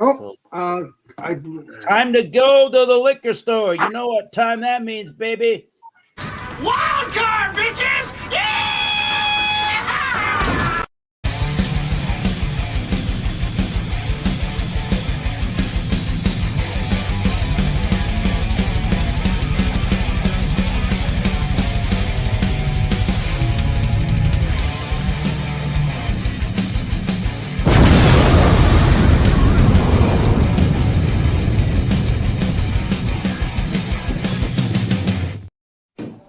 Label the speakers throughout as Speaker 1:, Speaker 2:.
Speaker 1: Oh,
Speaker 2: it's time to go to the liquor store. You know what time that means, baby.
Speaker 3: Wild card, bitches! Yeah!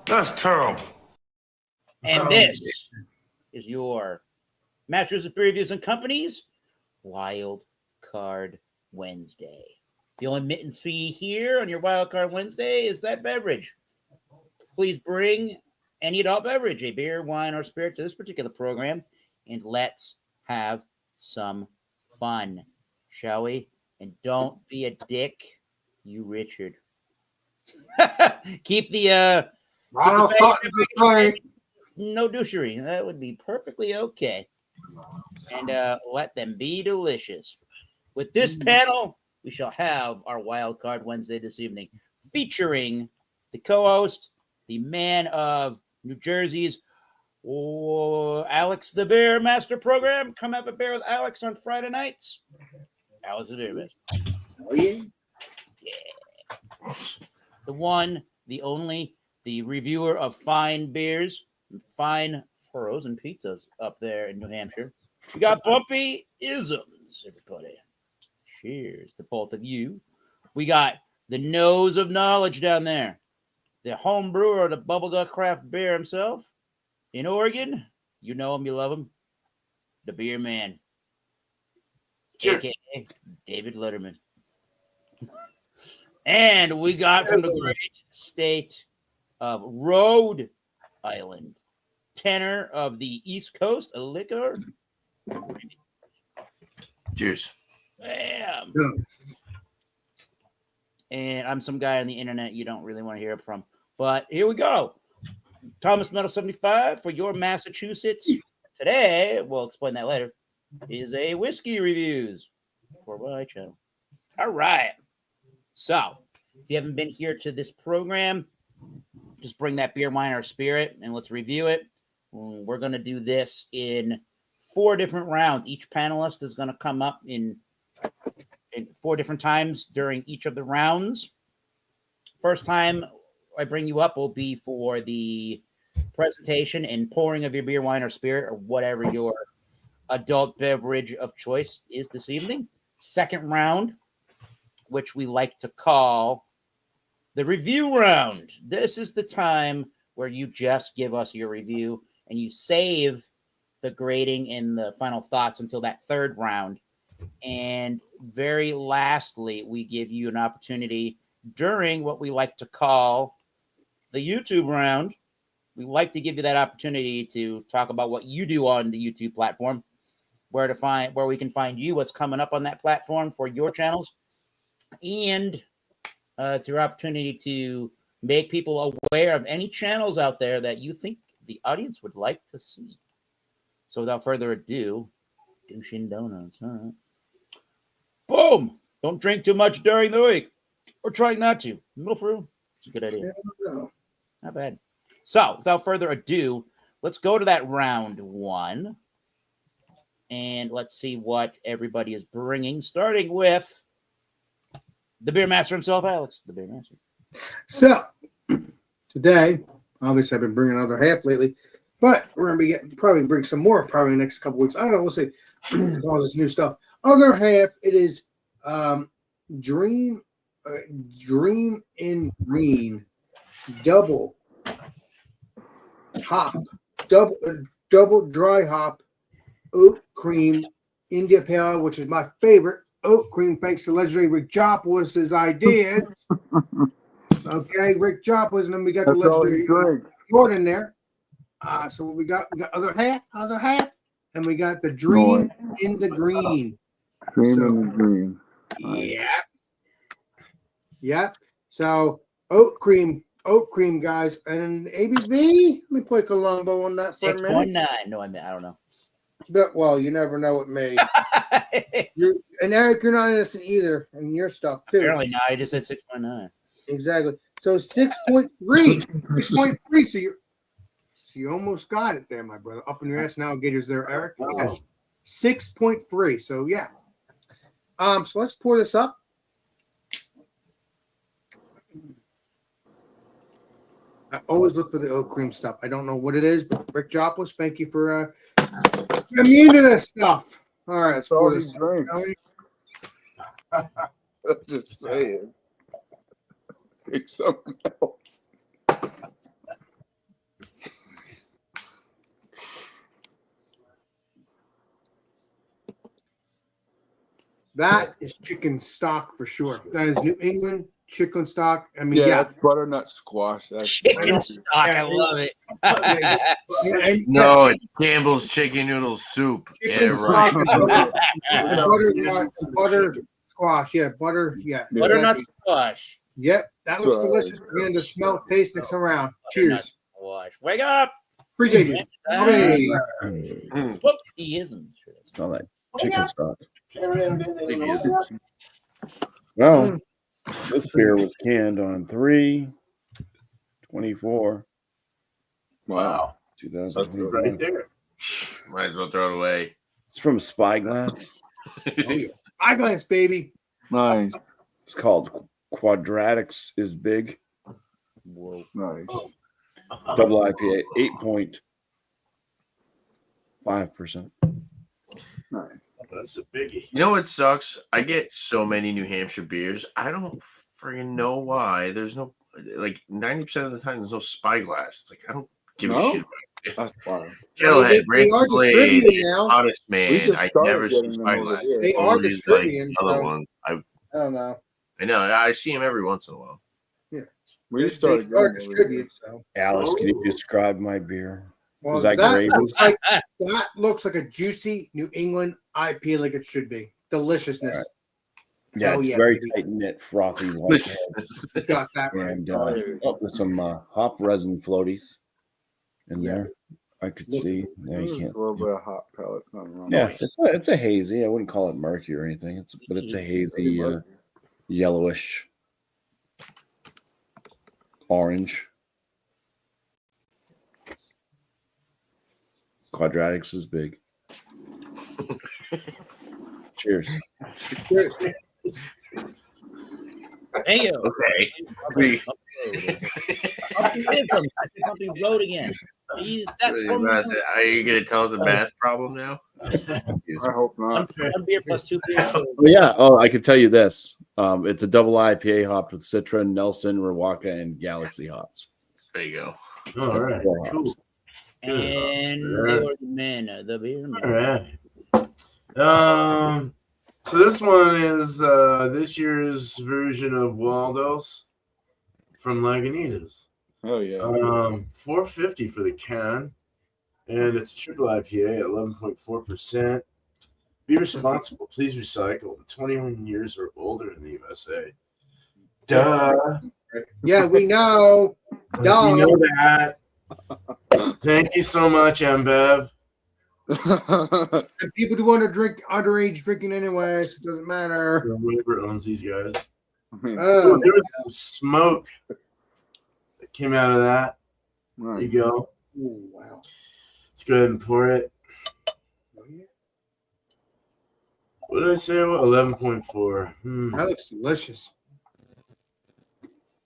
Speaker 4: That's terrible.
Speaker 2: And this is your Massachusetts Previews and Company's Wild Card Wednesday. The only admittance fee here on your Wild Card Wednesday is that beverage. Please bring any adult beverage, a beer, wine, or spirit to this particular program, and let's have some fun, shall we? And don't be a dick, you Richard. Keep the no douchery. That would be perfectly okay. And let them be delicious. With this panel, we shall have our Wild Card Wednesday this evening, featuring the co-host, the man of New Jersey's Alex the Beer Master program. Come have a beer with Alex on Friday nights. Alex the Beer Master.
Speaker 1: Oh, yeah?
Speaker 2: Yeah. The one, the only, the reviewer of fine beers, and fine frozen pizzas up there in New Hampshire. We got Bumpy Isms, everybody. Cheers to both of you. We got the nose of knowledge down there, the home brewer of the Bubblegut Craft Beer himself in Oregon. You know him, you love him. The Beer Man, a.k.a. David Letterman. And we got from the great state of Rhode Island, tenor of the East Coast, a liquor.
Speaker 4: Cheers.
Speaker 2: Bam. And I'm some guy on the internet you don't really want to hear it from. But here we go. Thomas Metal 75 for your Massachusetts. Today, we'll explain that later, is a whiskey reviews for my channel. All right. So, if you haven't been here to this program, just bring that beer, wine, or spirit, and let's review it. We're going to do this in 4 different rounds. Each panelist is going to come up in 4 different times during each of the rounds. First time I bring you up will be for the presentation and pouring of your beer, wine, or spirit, or whatever your adult beverage of choice is this evening. Second round, which we like to call the review round. This is the time where you just give us your review and you save the grading and the final thoughts until that third round. And very lastly, we give you an opportunity during what we like to call the YouTube round. We like to give you that opportunity to talk about what you do on the YouTube platform, where we can find you, what's coming up on that platform for your channels. And it's your opportunity to make people aware of any channels out there that you think the audience would like to see. So without further ado, douche and donuts. All right. Boom! Don't drink too much during the week. Or try not to. Middle through. It's a good idea. Not bad. So without further ado, let's go to that round 1. And let's see what everybody is bringing, starting with the Beer Master himself, Alex, the Beer Master.
Speaker 1: So, today, obviously I've been bringing another half lately, but we're going to be probably bring some more probably in the next couple weeks. I don't know. We'll see. All this new stuff. Other half, it is Dream in Green double hop, double dry hop oat cream India Pale Ale, which is my favorite oat cream, thanks to legendary Rick Joplis' ideas. Okay, Rick Joplis, and then we got the legendary Jordan there. So what we got other half, and we got the Dream in the Green.
Speaker 5: Dream in the Green.
Speaker 1: Yeah. So oat cream, guys, and ABV. Let me put Colombo on that for a minute.
Speaker 2: 6.9. No, I don't know.
Speaker 1: Well, you never know with me. And Eric, you're not innocent either, and your stuff too.
Speaker 2: Apparently not. I just said 6.9.
Speaker 1: Exactly. So 6.3. 6.3. So you almost got it there, my brother. Up in your ass now, Gators there, Eric. Yes. 6.3. So yeah. So let's pour this up. I always look for the oat cream stuff. I don't know what it is, but Rick Joplis, thank you for getting me into this stuff. All right, let's pour this up.
Speaker 5: I'm just saying. Pick something else.
Speaker 1: That is chicken stock for sure. That is New England chicken stock. I mean,
Speaker 5: Yeah,
Speaker 1: yeah.
Speaker 5: that's butternut squash. That's
Speaker 2: Chicken stock. I love it.
Speaker 4: No, it's Campbell's chicken noodle soup.
Speaker 1: Chicken
Speaker 4: Yeah,
Speaker 1: stock.
Speaker 4: right.
Speaker 1: Butter squash. Yeah, butter. Yeah.
Speaker 2: Butternut
Speaker 1: exactly.
Speaker 2: squash.
Speaker 1: Yep, that looks
Speaker 5: Sorry.
Speaker 1: delicious. Begin to smell, taste next around.
Speaker 2: Butternut
Speaker 1: Cheers.
Speaker 2: squash. Wake up.
Speaker 1: Appreciate you. Okay.
Speaker 2: Whoop, he isn't.
Speaker 6: It's all that chicken stock.
Speaker 4: Maybe
Speaker 6: Well, this beer was canned on 3/24,
Speaker 5: wow.
Speaker 6: 2021.
Speaker 5: Right there.
Speaker 4: Might as well throw it away.
Speaker 6: It's from Spyglass.
Speaker 1: Oh, yes. Eyeglass, baby.
Speaker 5: Nice.
Speaker 6: It's called Quadratics is Big.
Speaker 2: Whoa.
Speaker 5: Nice.
Speaker 6: Double IPA, 8.5%.
Speaker 5: Nice.
Speaker 7: That's a biggie.
Speaker 4: You know what sucks? I get so many New Hampshire beers. I don't friggin' know why. There's no, like, 90% of the time, there's no Spyglass. It's like, I don't give
Speaker 5: No?
Speaker 4: a shit about it.
Speaker 5: That's fine.
Speaker 4: Kettlehead,
Speaker 1: They are
Speaker 4: Rankin Blade,
Speaker 1: distributing now.
Speaker 4: Hottest
Speaker 5: We
Speaker 4: Man.
Speaker 5: just
Speaker 4: I
Speaker 5: started
Speaker 4: never see
Speaker 5: getting them over
Speaker 4: Spyglass.
Speaker 5: here.
Speaker 1: They are
Speaker 4: Only, like,
Speaker 1: distributing,
Speaker 4: other
Speaker 1: so-
Speaker 4: ones.
Speaker 1: I don't know.
Speaker 4: I know. I see them every once in a while.
Speaker 5: We just
Speaker 1: They
Speaker 5: started
Speaker 1: start
Speaker 5: getting them over
Speaker 1: distributing. So.
Speaker 6: Alice, can you describe my beer?
Speaker 1: Well,
Speaker 6: Is that gravy?
Speaker 1: that looks like a juicy New England IPA, like it should be. Deliciousness.
Speaker 6: All right. Yeah,
Speaker 1: Hell
Speaker 6: it's
Speaker 1: yeah,
Speaker 6: very
Speaker 1: baby.
Speaker 6: tight knit, frothy white head,
Speaker 1: You got that right.
Speaker 6: and with some hop resin floaties in
Speaker 1: Yeah.
Speaker 6: there. I could see. No,
Speaker 5: There's
Speaker 6: you
Speaker 5: a
Speaker 6: can't.
Speaker 5: little bit of hot pellet. Nothing wrong
Speaker 6: Yeah,
Speaker 5: with it.
Speaker 6: it's a hazy. I wouldn't call it murky or anything. But it's a hazy, yellowish orange. Quadratics is big. Cheers.
Speaker 2: Hey, yo.
Speaker 4: Okay.
Speaker 2: Pumping road again. That's one
Speaker 4: Are you going to tell us a math problem now?
Speaker 5: I hope not.
Speaker 2: beer plus 2 beers.
Speaker 6: Oh yeah. Oh, I can tell you this. It's a double IPA hopped with Citra, Nelson, Rawaka, and Galaxy hops.
Speaker 4: There you go.
Speaker 7: All right.
Speaker 6: Four
Speaker 7: Cool.
Speaker 6: hops.
Speaker 2: And they were the men, the beer man.
Speaker 7: All right. So this one is this year's version of Waldo's from Lagunitas.
Speaker 5: Oh yeah.
Speaker 7: $4.50 for the can, and it's triple IPA at 11.4%. Be responsible. Please recycle. 21 years or older in the USA. Duh.
Speaker 1: Yeah, we know. Duh.
Speaker 7: You know that. Thank you so much, Mbev.
Speaker 1: And people do want to drink underage drinking anyway, so it doesn't matter.
Speaker 7: Whoever owns these guys.
Speaker 5: Nice.
Speaker 7: Oh, there was some smoke that came out of that. There you go.
Speaker 1: Ooh, wow.
Speaker 7: Let's go ahead and pour it. What did I say? 11.4.
Speaker 1: That looks delicious.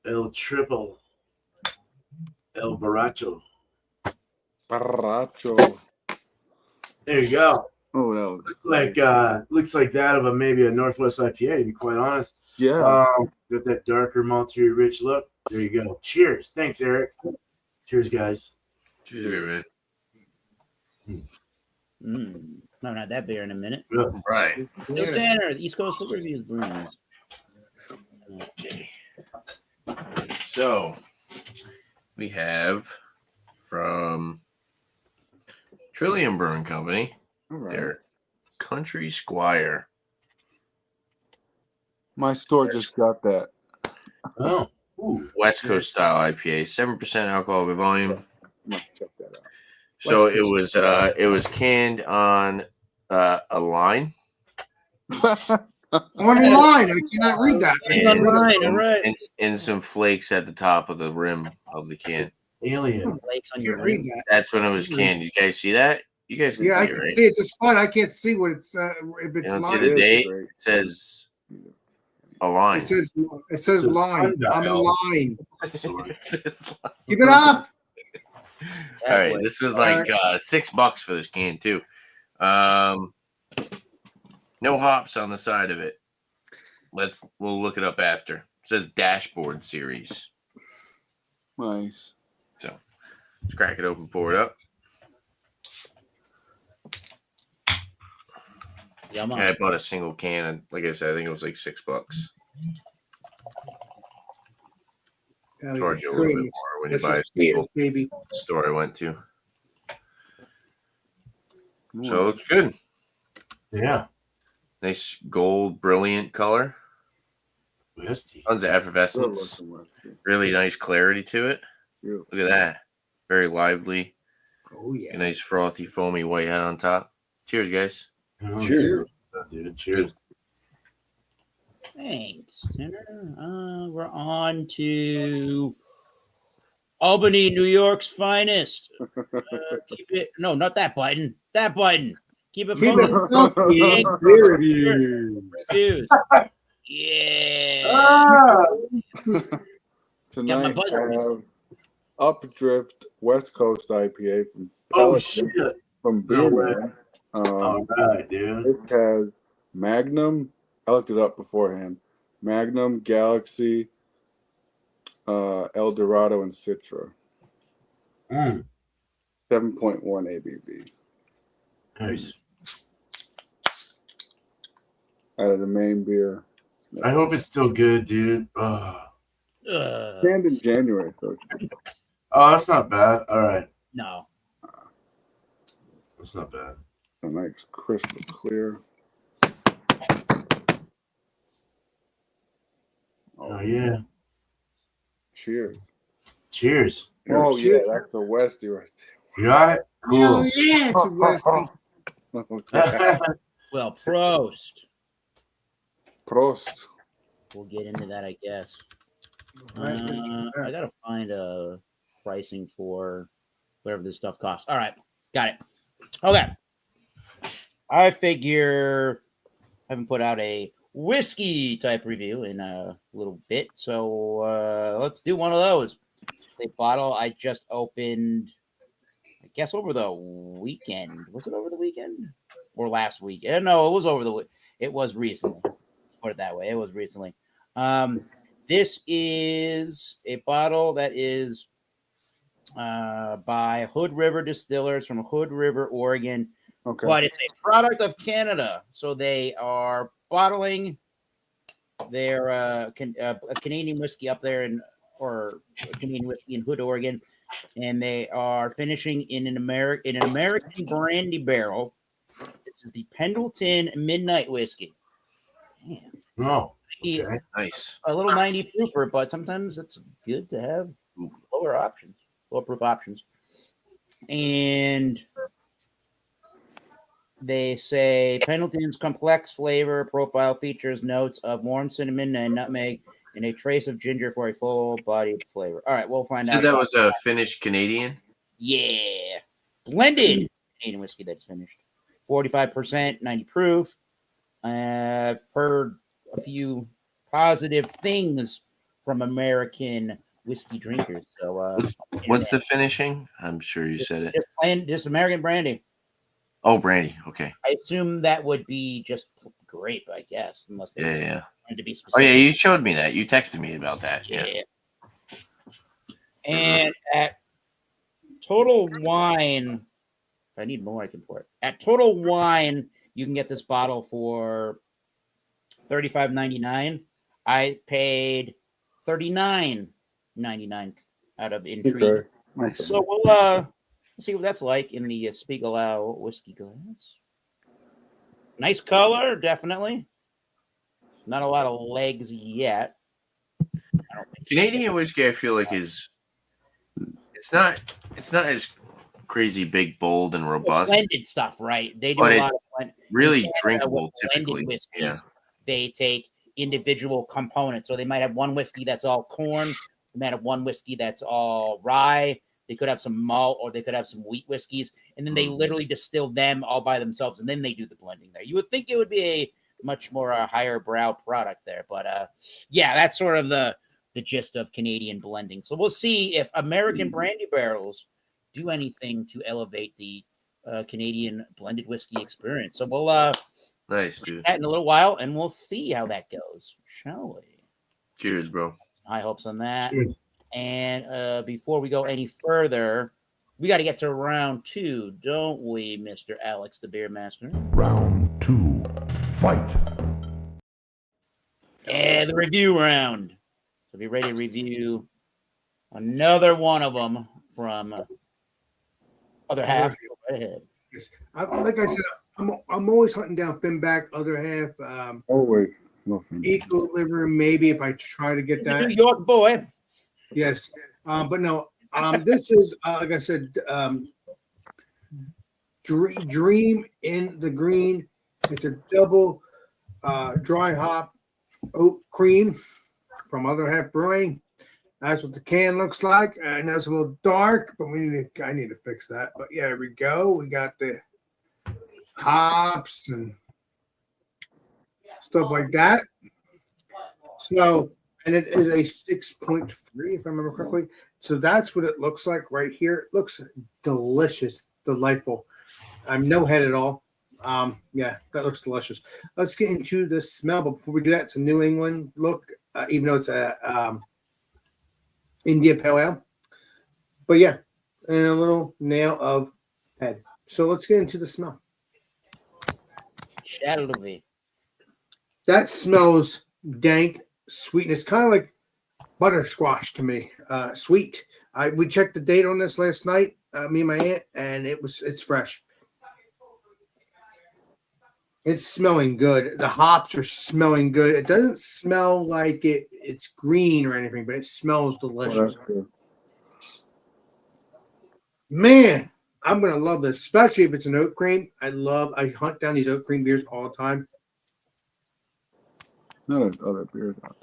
Speaker 7: El Triple. El Baracho.
Speaker 5: Baracho.
Speaker 7: There you go.
Speaker 5: Oh, that
Speaker 7: Looks like that of maybe a Northwest IPA, to be quite honest.
Speaker 5: yeah.
Speaker 7: Got that darker, malty, rich look. There you go. Cheers. Thanks, Eric. Cheers, guys.
Speaker 4: Cheers, man.
Speaker 2: I've had that beer in a minute.
Speaker 4: Right.
Speaker 2: So Tanner, the East Coast Liquor Reviews brings.
Speaker 4: Okay. So we have from Trillium Brewing Company,
Speaker 5: All right.
Speaker 4: their Country Squire.
Speaker 5: My store just got that.
Speaker 7: Oh. Ooh.
Speaker 4: West Coast style IPA, 7% alcohol by volume.
Speaker 5: Must check that out.
Speaker 4: So
Speaker 1: West Coast.
Speaker 4: it was canned on a line
Speaker 1: On a line. I cannot read that.
Speaker 2: It's online, all right.
Speaker 4: and some flakes at the top of the rim of the can.
Speaker 7: Alien.
Speaker 2: Flakes on
Speaker 1: I
Speaker 2: your
Speaker 1: can't read
Speaker 2: rim.
Speaker 1: that.
Speaker 4: That's when it was canned. You guys see that? You guys can
Speaker 1: Yeah, I
Speaker 4: see it,
Speaker 1: can
Speaker 4: right?
Speaker 1: see it just fine. I can't see what it's if
Speaker 4: You
Speaker 1: it's
Speaker 4: don't see
Speaker 1: line.
Speaker 4: the
Speaker 5: It is
Speaker 4: date?
Speaker 5: great.
Speaker 4: It says a line.
Speaker 1: It says
Speaker 7: says
Speaker 1: line. I'm a
Speaker 7: sundial.
Speaker 1: line.
Speaker 7: Sorry.
Speaker 1: Keep it up.
Speaker 4: All right, this was like $6 for this can too. No hops on the side of it. We'll look it up after. It says dashboard series.
Speaker 5: Nice.
Speaker 4: So let's crack it open, pour it up.
Speaker 2: Yum.
Speaker 4: Yeah, I bought a single can, and like I said, I think it was like $6. Charge you a little bit more when you buy a single
Speaker 1: baby.
Speaker 4: store I went to. So it looks good.
Speaker 7: Yeah.
Speaker 4: Nice gold, brilliant color.
Speaker 7: Westy.
Speaker 4: Tons of
Speaker 5: Good
Speaker 4: effervescence.
Speaker 5: looking Westy.
Speaker 4: Really nice clarity to it.
Speaker 5: Beautiful.
Speaker 4: Look at that. Very lively.
Speaker 1: Oh yeah.
Speaker 4: A nice frothy, foamy white head on top. Cheers, guys.
Speaker 7: Oh,
Speaker 5: Cheers.
Speaker 7: dude. Cheers.
Speaker 2: Thanks, Tanner. We're on to Albany, New York's finest. Keep it. No, not that button. That button. Keep it
Speaker 1: Keep
Speaker 2: funky.
Speaker 1: it funky. There it is.
Speaker 2: Reviews. Yeah.
Speaker 7: Ah!
Speaker 5: Tonight
Speaker 2: buzzer.
Speaker 5: I have Updrift West Coast IPA from
Speaker 7: Oh,
Speaker 5: Pelican,
Speaker 7: shit.
Speaker 5: from
Speaker 7: No way.
Speaker 5: Beerman.
Speaker 7: All right, dude.
Speaker 5: It has Magnum. I looked it up beforehand. Magnum, Galaxy, El Dorado, and Citra. 7.1 ABV.
Speaker 7: Nice.
Speaker 5: Out of the main beer.
Speaker 7: I hope it's still good, dude. Oh,
Speaker 5: Canned in January, so
Speaker 7: that's not bad. All right.
Speaker 2: No.
Speaker 7: That's not bad.
Speaker 5: a nice crystal clear.
Speaker 7: Oh, yeah.
Speaker 5: Cheers.
Speaker 7: Cheers.
Speaker 5: Oh,
Speaker 1: Cheers.
Speaker 5: yeah, that's the Westy right
Speaker 7: You got it?
Speaker 1: Oh
Speaker 7: Cool.
Speaker 1: yeah, it's a Westie.
Speaker 5: there. Okay.
Speaker 2: Well, Prost.
Speaker 5: Prost.
Speaker 2: We'll get into that, I guess.
Speaker 1: All right,
Speaker 2: I gotta find a pricing for whatever this stuff costs. All right, got it. Okay. I figure I haven't put out a whiskey type review in a little bit, so let's do one of those. The bottle I just opened, I guess over the weekend. Was it over the weekend or last week? No, it was over the. It was recently. Let's put it that way. It was recently. This is a bottle that is by Hood River Distillers from Hood River, Oregon.
Speaker 5: Okay.
Speaker 2: But it's a product of Canada. So they are bottling their Canadian whiskey up there or Canadian whiskey in Hood, Oregon. And they are finishing in an American brandy barrel. This is the Pendleton Midnight Whiskey. Man.
Speaker 7: Oh, okay.
Speaker 4: Nice.
Speaker 2: A little 90 proofer, but sometimes it's good to have lower proof options. And they say Pendleton's complex flavor profile features notes of warm cinnamon and nutmeg and a trace of ginger for a full-bodied flavor. All right, we'll find
Speaker 4: So
Speaker 2: out.
Speaker 4: that was a finished Canadian.
Speaker 2: Yeah. Blended Canadian whiskey that's finished. 45%, 90 proof. I've heard a few positive things from American whiskey drinkers. So,
Speaker 4: What's the finishing? I'm sure you said it.
Speaker 2: just American brandy.
Speaker 4: Oh, brandy. Okay.
Speaker 2: I assume that would be just grape, I guess, unless they
Speaker 4: Yeah.
Speaker 2: wanted to be
Speaker 4: Oh,
Speaker 2: specific.
Speaker 4: yeah. You showed me that. You texted me about that. Yeah.
Speaker 2: And at Total Wine, if I need more, I can pour it. At Total Wine, you can get this bottle for $35.99. I paid $39.99 out of intrigue.
Speaker 5: Okay.
Speaker 4: Nice.
Speaker 2: So we'll see what that's like in the Spiegelau whiskey glass. Nice color, definitely. Not a lot of legs yet.
Speaker 4: Canadian whiskey, I feel like it's not as crazy big, bold, and
Speaker 2: Well,
Speaker 4: robust.
Speaker 2: blended stuff, right? They do
Speaker 4: But
Speaker 2: a
Speaker 4: it's
Speaker 2: lot of
Speaker 4: really
Speaker 2: in Canada,
Speaker 4: drinkable,
Speaker 2: with blended
Speaker 4: typically.
Speaker 2: whiskeys.
Speaker 4: Yeah.
Speaker 2: They take individual components. So they might have one whiskey that's all corn. They might have one whiskey that's all rye. They could have some malt, or they could have some wheat whiskeys, and then they literally distill them all by themselves, and then they do the blending there. You would think it would be a much more higher brow product there, but yeah, that's sort of the gist of Canadian blending. So we'll see if American brandy barrels do anything to elevate the Canadian blended whiskey experience. So we'll
Speaker 4: Nice, dude.
Speaker 2: that in a little while, and we'll see how that goes, shall we?
Speaker 4: Cheers, bro.
Speaker 2: High hopes on that.
Speaker 7: Cheers.
Speaker 2: And before we go any further, we got to get to round 2, don't we, Mr. Alex, the beer master?
Speaker 8: Round 2. Fight.
Speaker 2: And the review round. So be ready to review another one of them from other half. Go right ahead.
Speaker 1: Like I said, I'm always hunting down Finback, other half.
Speaker 5: Always. Nothing.
Speaker 1: Equilibrium, maybe if I try to get
Speaker 2: He's a
Speaker 1: that.
Speaker 2: New York boy.
Speaker 1: Yes. But no, this is, like I said, Dream in the Green. It's a double dry hop oat cream from Other Half Brewing. That's what the can looks like. I know it's a little dark, but I need to fix that. But yeah, there we go. We got the hops and stuff like that. So, and it is a 6.3, if I remember correctly. So that's what it looks like right here. It looks delicious, delightful. I'm no head at all. Yeah, that looks delicious. Let's get into the smell. But before we do that, it's a New England look, even though it's a India Pale Ale. But yeah, and a little nail of head. So let's get into the smell.
Speaker 2: Shadowy.
Speaker 1: That smells dank, sweetness, kind of like buttersquash to me. Sweet. We checked the date on this last night, me and my aunt, and it's fresh. It's smelling good. The hops are smelling good. It doesn't smell like it's green or anything, but it smells delicious. Man, I'm gonna love this, especially if it's an oat cream. I hunt down these oat cream beers all the time.
Speaker 5: Not other beers out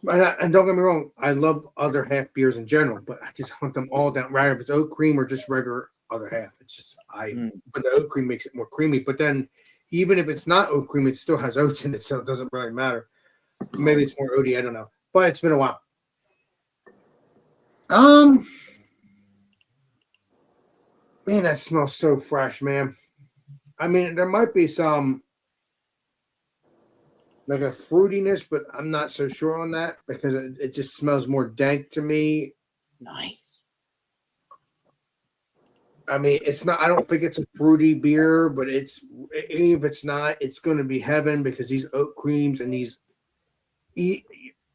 Speaker 5: there.
Speaker 1: And don't get me wrong, I love Other Half beers in general, but I just hunt them all down, right? If it's oat cream or just regular Other Half, it's just but the oat cream makes it more creamy. But then, even if it's not oat cream, it still has oats in it, so it doesn't really matter. Maybe it's more oaty, I don't know. But it's been a while. Man, that smells so fresh, man. I mean, there might be some like a fruitiness, but I'm not so sure on that because it just smells more dank to me.
Speaker 2: Nice.
Speaker 1: I mean, it's not. I don't think it's a fruity beer, but even if it's not, it's going to be heaven because these oat creams and these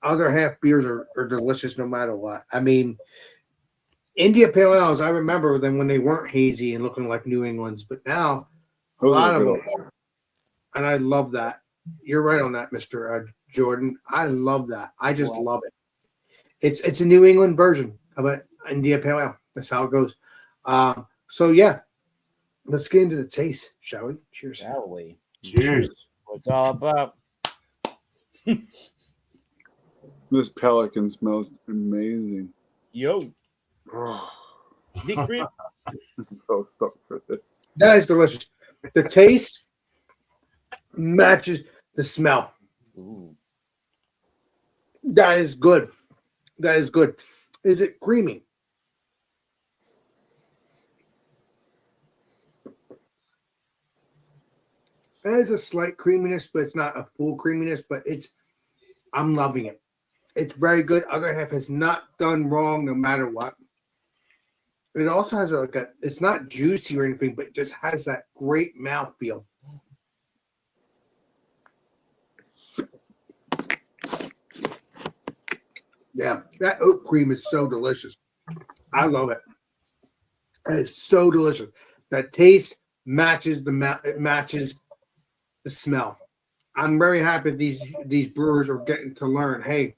Speaker 1: Other Half beers are delicious no matter what. I mean, India Pale Ales, I remember them when they weren't hazy and looking like New England's, but now a lot of them, and I love that. You're right on that, Mr. Jordan. I love that. I just love it. It's a New England version of an India Pale Ale. That's how it goes. So yeah, let's get into the taste, shall we? Cheers.
Speaker 2: Shall we?
Speaker 7: Cheers.
Speaker 2: What it's all about.
Speaker 5: This pelican smells amazing.
Speaker 2: Yo.
Speaker 5: Oh,
Speaker 2: Big cream.
Speaker 5: I'm so stoked for this.
Speaker 1: That is delicious. The taste matches the smell.
Speaker 2: Ooh.
Speaker 1: That is good. That is good. Is it creamy? It has a slight creaminess, but it's not a full creaminess, but I'm loving it. It's very good. Other Half has not done wrong no matter what. It also has it's not juicy or anything, but it just has that great mouthfeel. Yeah, that oat cream is so delicious. I love it. It is so delicious. That taste matches the smell. I'm very happy these brewers are getting to learn. Hey,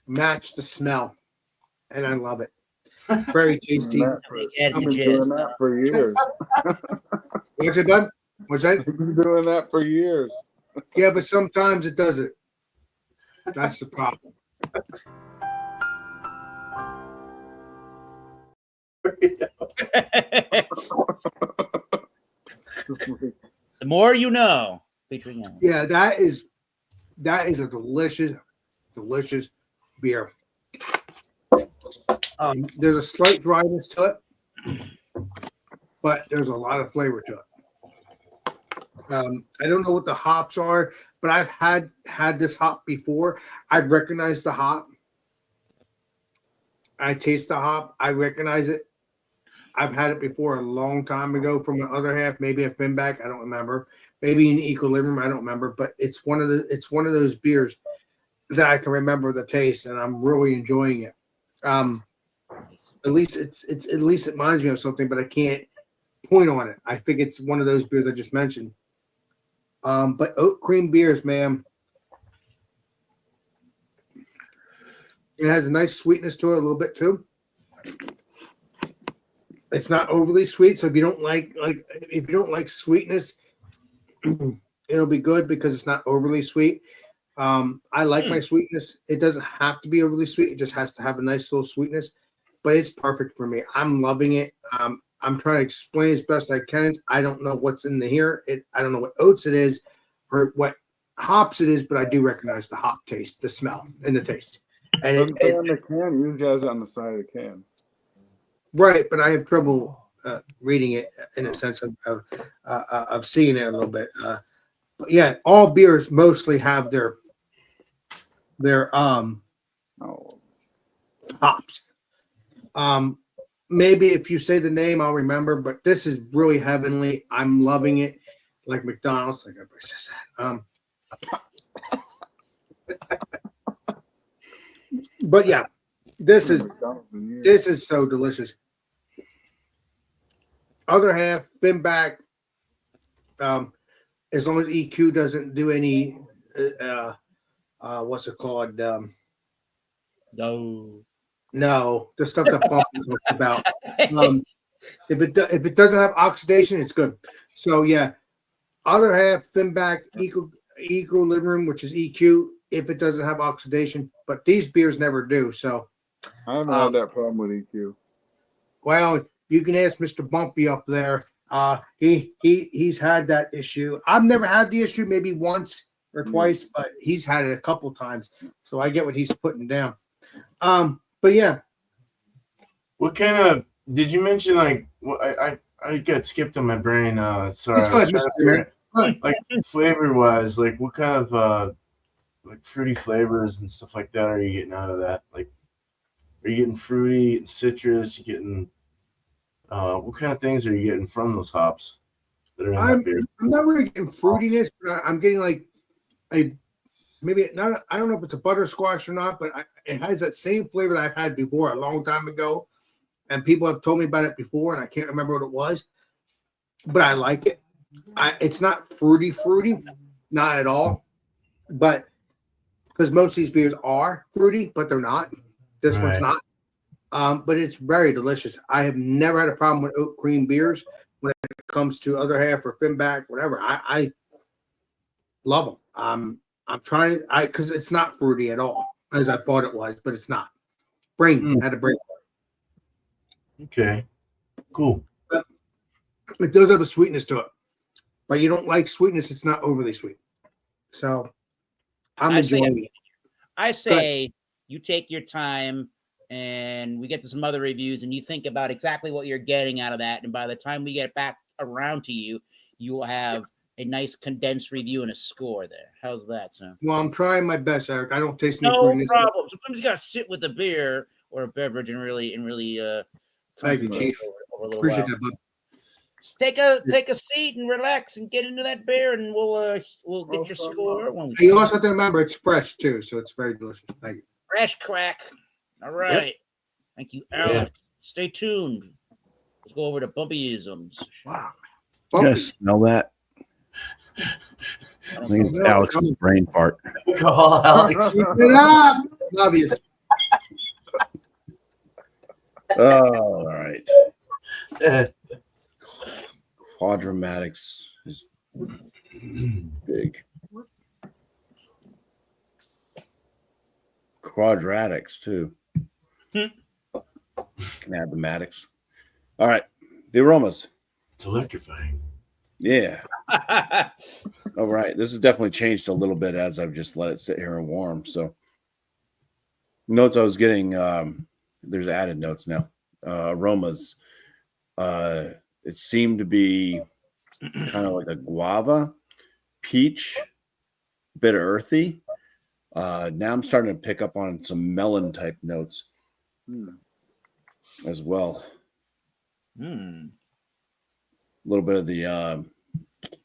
Speaker 1: match the smell, and I love it. Very tasty.
Speaker 5: I've been doing that for years.
Speaker 1: What's it, bud? What's that?
Speaker 5: I've been doing that for years.
Speaker 1: Yeah, but sometimes it doesn't. That's the problem.
Speaker 2: The more you know. Featuring Alan.
Speaker 1: Yeah, that is a delicious beer. There's a slight dryness to it, but there's a lot of flavor to it. I don't know what the hops are, but I've had this hop before. I recognize the hop. I taste the hop. I recognize it. I've had it before a long time ago from the other half, maybe a Finback. I don't remember. Maybe in Equilibrium. I don't remember. But it's one of those beers that I can remember the taste, and I'm really enjoying it. At least it reminds me of something, but I can't point on it. I think it's one of those beers I just mentioned. But oat cream beers, man. It has a nice sweetness to it, a little bit too. It's not overly sweet, so if you don't like sweetness, it'll be good because it's not overly sweet. I like my sweetness. It doesn't have to be overly sweet. It just has to have a nice little sweetness, but it's perfect for me. I'm loving it. I'm trying to explain as best I can. I don't know what's in here. I don't know what oats it is or what hops it is, but I do recognize the hop taste, the smell, and the taste. And
Speaker 5: On the can, you guys on the side of the can.
Speaker 1: Right, but I have trouble reading it in a sense of seeing it a little bit. But yeah, all beers mostly have their hops. Maybe if you say the name, I'll remember. But this is really heavenly. I'm loving it, like McDonald's. Like everybody says that. But yeah, this is so delicious. Other half, Finback. As long as EQ doesn't do any, what's it called? No, the stuff that Boston talks about. If it doesn't have oxidation, it's good. So yeah, other half, Finback, Equilibrium, which is EQ. If it doesn't have oxidation, but these beers never do. So
Speaker 5: I haven't had that problem with EQ.
Speaker 1: Well, you can ask Mr. Bumpy up there. He's had that issue. I've never had the issue, maybe once or twice, but he's had it a couple times. So I get what he's putting down. But yeah.
Speaker 7: What kind of did you mention? Like, I got skipped on my brain. Sorry.
Speaker 1: Go ahead, Mr.
Speaker 7: Like flavor wise, like what kind of like fruity flavors and stuff like that are you getting out of that? Like, are you getting fruity, getting citrus, you getting what kind of things are you getting from those hops that are in that beer?
Speaker 1: I'm not really getting fruitiness, but I'm getting like maybe not. I don't know if it's a buttersquash or not, but it has that same flavor that I've had before a long time ago, and people have told me about it before, and I can't remember what it was, but I like it. It's not fruity, not at all, but because most of these beers are fruity, but they're not. This one's not. But it's very delicious. I have never had a problem with oat cream beers when it comes to other half or Finback, whatever. I love them. I'm trying because it's not fruity at all as I thought it was, but it's not. Had a brain.
Speaker 7: Okay, cool.
Speaker 1: But it does have a sweetness to it, but you don't like sweetness. It's not overly sweet. So I'm enjoying it.
Speaker 2: I say you take your time and we get to some other reviews and you think about exactly what you're getting out of that. And by the time we get back around to you, you will have a nice condensed review and a score there. How's that, Sam?
Speaker 1: Well, I'm trying my best, Eric. I don't taste any
Speaker 2: no
Speaker 1: fruitiness.
Speaker 2: problem. Sometimes you gotta sit with a beer or a beverage and really
Speaker 1: thank you, Chief. Appreciate that, bud.
Speaker 2: Just take a seat and relax and get into that beer, and we'll get your score. When
Speaker 1: you also have to remember it's fresh too, so it's very delicious. Thank you.
Speaker 2: Fresh crack. All right. Yep. Thank you, Alex. Yeah. Stay tuned. Let's go over to Bumpyisms.
Speaker 6: Wow. Yes, smell that. I think it's Alex's brain fart.
Speaker 7: Call Alex.
Speaker 1: Keep it up. Love you.
Speaker 6: all right. Quadramatics is big. Quadratics too. Can add the matics. All right. The aromas.
Speaker 7: It's electrifying.
Speaker 6: Yeah. All right. This has definitely changed a little bit as I've just let it sit here and warm. So notes I was getting, there's added notes now. Aromas. It seemed to be kind of like a guava, peach, bit of earthy. Now I'm starting to pick up on some melon type notes as well. A little bit of the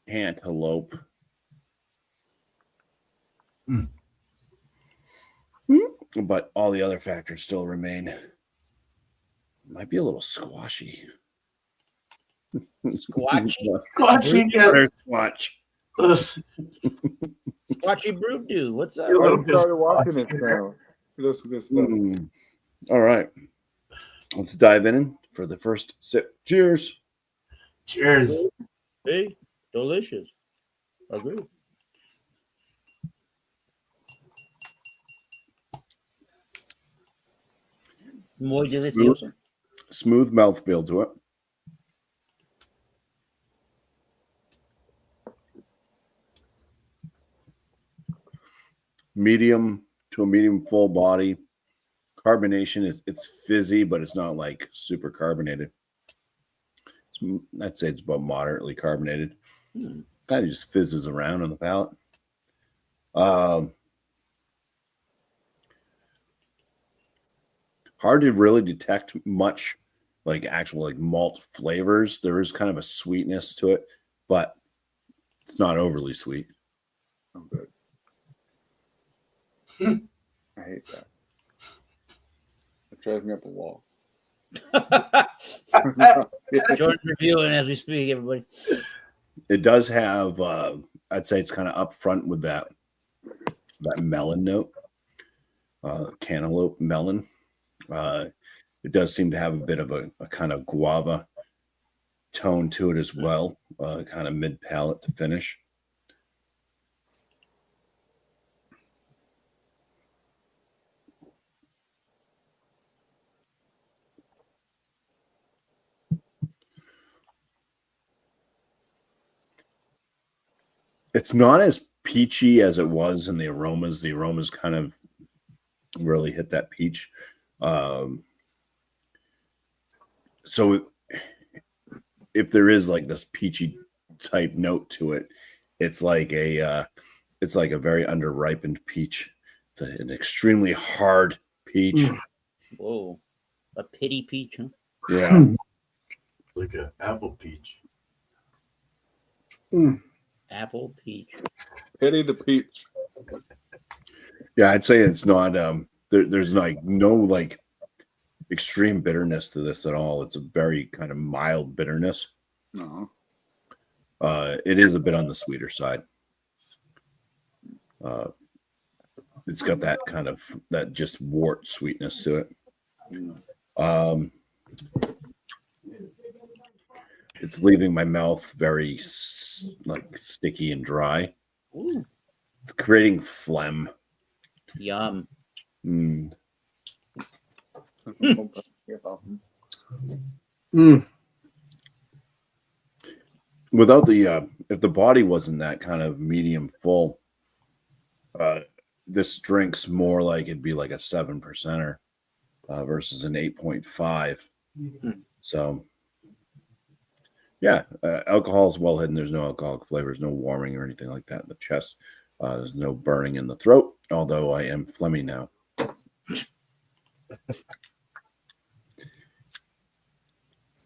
Speaker 6: cantaloupe. But all the other factors still remain. Might be a little squashy.
Speaker 2: Squatchy?
Speaker 7: Squatchy, yeah.
Speaker 6: Squatch.
Speaker 2: Squatchy Brew Dude. What's up?
Speaker 5: I started watching it now. That's some good stuff.
Speaker 6: All right. Let's dive in for the first sip. Cheers.
Speaker 7: Cheers.
Speaker 2: Hey, delicious. Agree. Muy delicioso.
Speaker 6: Smooth mouthfeel to it. Medium to a medium full body. Carbonation, it's fizzy, but it's not like super carbonated. I'd say it's about moderately carbonated. Kind of just fizzes around on the palate. Hard to really detect much like actual like malt flavors. There is kind of a sweetness to it, but it's not overly sweet.
Speaker 5: Oh, good. I hate that. It drives me up a wall.
Speaker 2: Jordan's reviewing as we speak, everybody.
Speaker 6: It does have, I'd say it's kind of up front with that melon note, cantaloupe melon. It does seem to have a bit of a kind of guava tone to it as well, kind of mid palate to finish. It's not as peachy as it was in the aromas. The aromas kind of really hit that peach. So if there is like this peachy type note to it, it's like a very underripened peach. It's an extremely hard peach.
Speaker 2: Whoa. A pity peach, huh?
Speaker 6: Yeah.
Speaker 7: Like an apple peach.
Speaker 2: Apple peach.
Speaker 5: Pity the peach.
Speaker 6: Yeah, I'd say it's not there's like no like extreme bitterness to this at all. It's a very kind of mild bitterness.
Speaker 5: No.
Speaker 6: It is a bit on the sweeter side. It's got that kind of that just wort sweetness to it. It's leaving my mouth very like sticky and dry.
Speaker 2: Ooh.
Speaker 6: It's creating phlegm.
Speaker 2: Yum.
Speaker 6: Without the if the body wasn't that kind of medium full, this drink's more like it'd be like a 7%er versus an 8.5. So yeah, alcohol is well hidden. There's no alcoholic flavors, no warming or anything like that in the chest. There's no burning in the throat, although I am phlegmy now.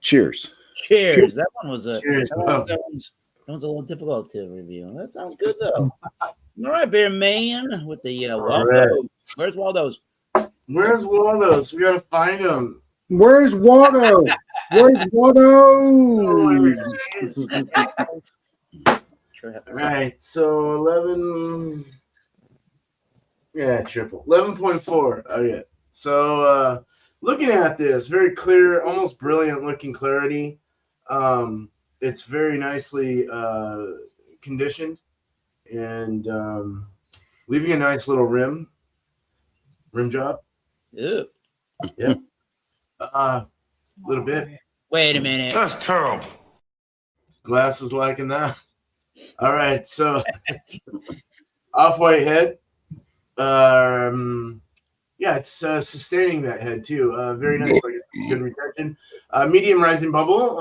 Speaker 6: Cheers.
Speaker 2: Cheers. That one was a
Speaker 7: Cheers.
Speaker 2: that one's a little difficult to review. That sounds good though. All right, beer man with the Waldo.
Speaker 7: right.
Speaker 2: Where's Waldo's?
Speaker 7: Where's Waldo's? We gotta find him.
Speaker 1: Where's Waldo? Where's Waldo?
Speaker 2: Sure have
Speaker 7: All right, so 11. Yeah, triple 11.4. Okay, so looking at this, very clear, almost brilliant looking clarity. It's very nicely conditioned and leaving a nice little rim job.
Speaker 2: Ew.
Speaker 7: Yep. A little bit.
Speaker 2: Wait a minute.
Speaker 3: That's terrible.
Speaker 7: Glass is liking that. All right, so off-white head. Yeah, it's sustaining that head too. Very nice, like good retention. Medium rising bubble.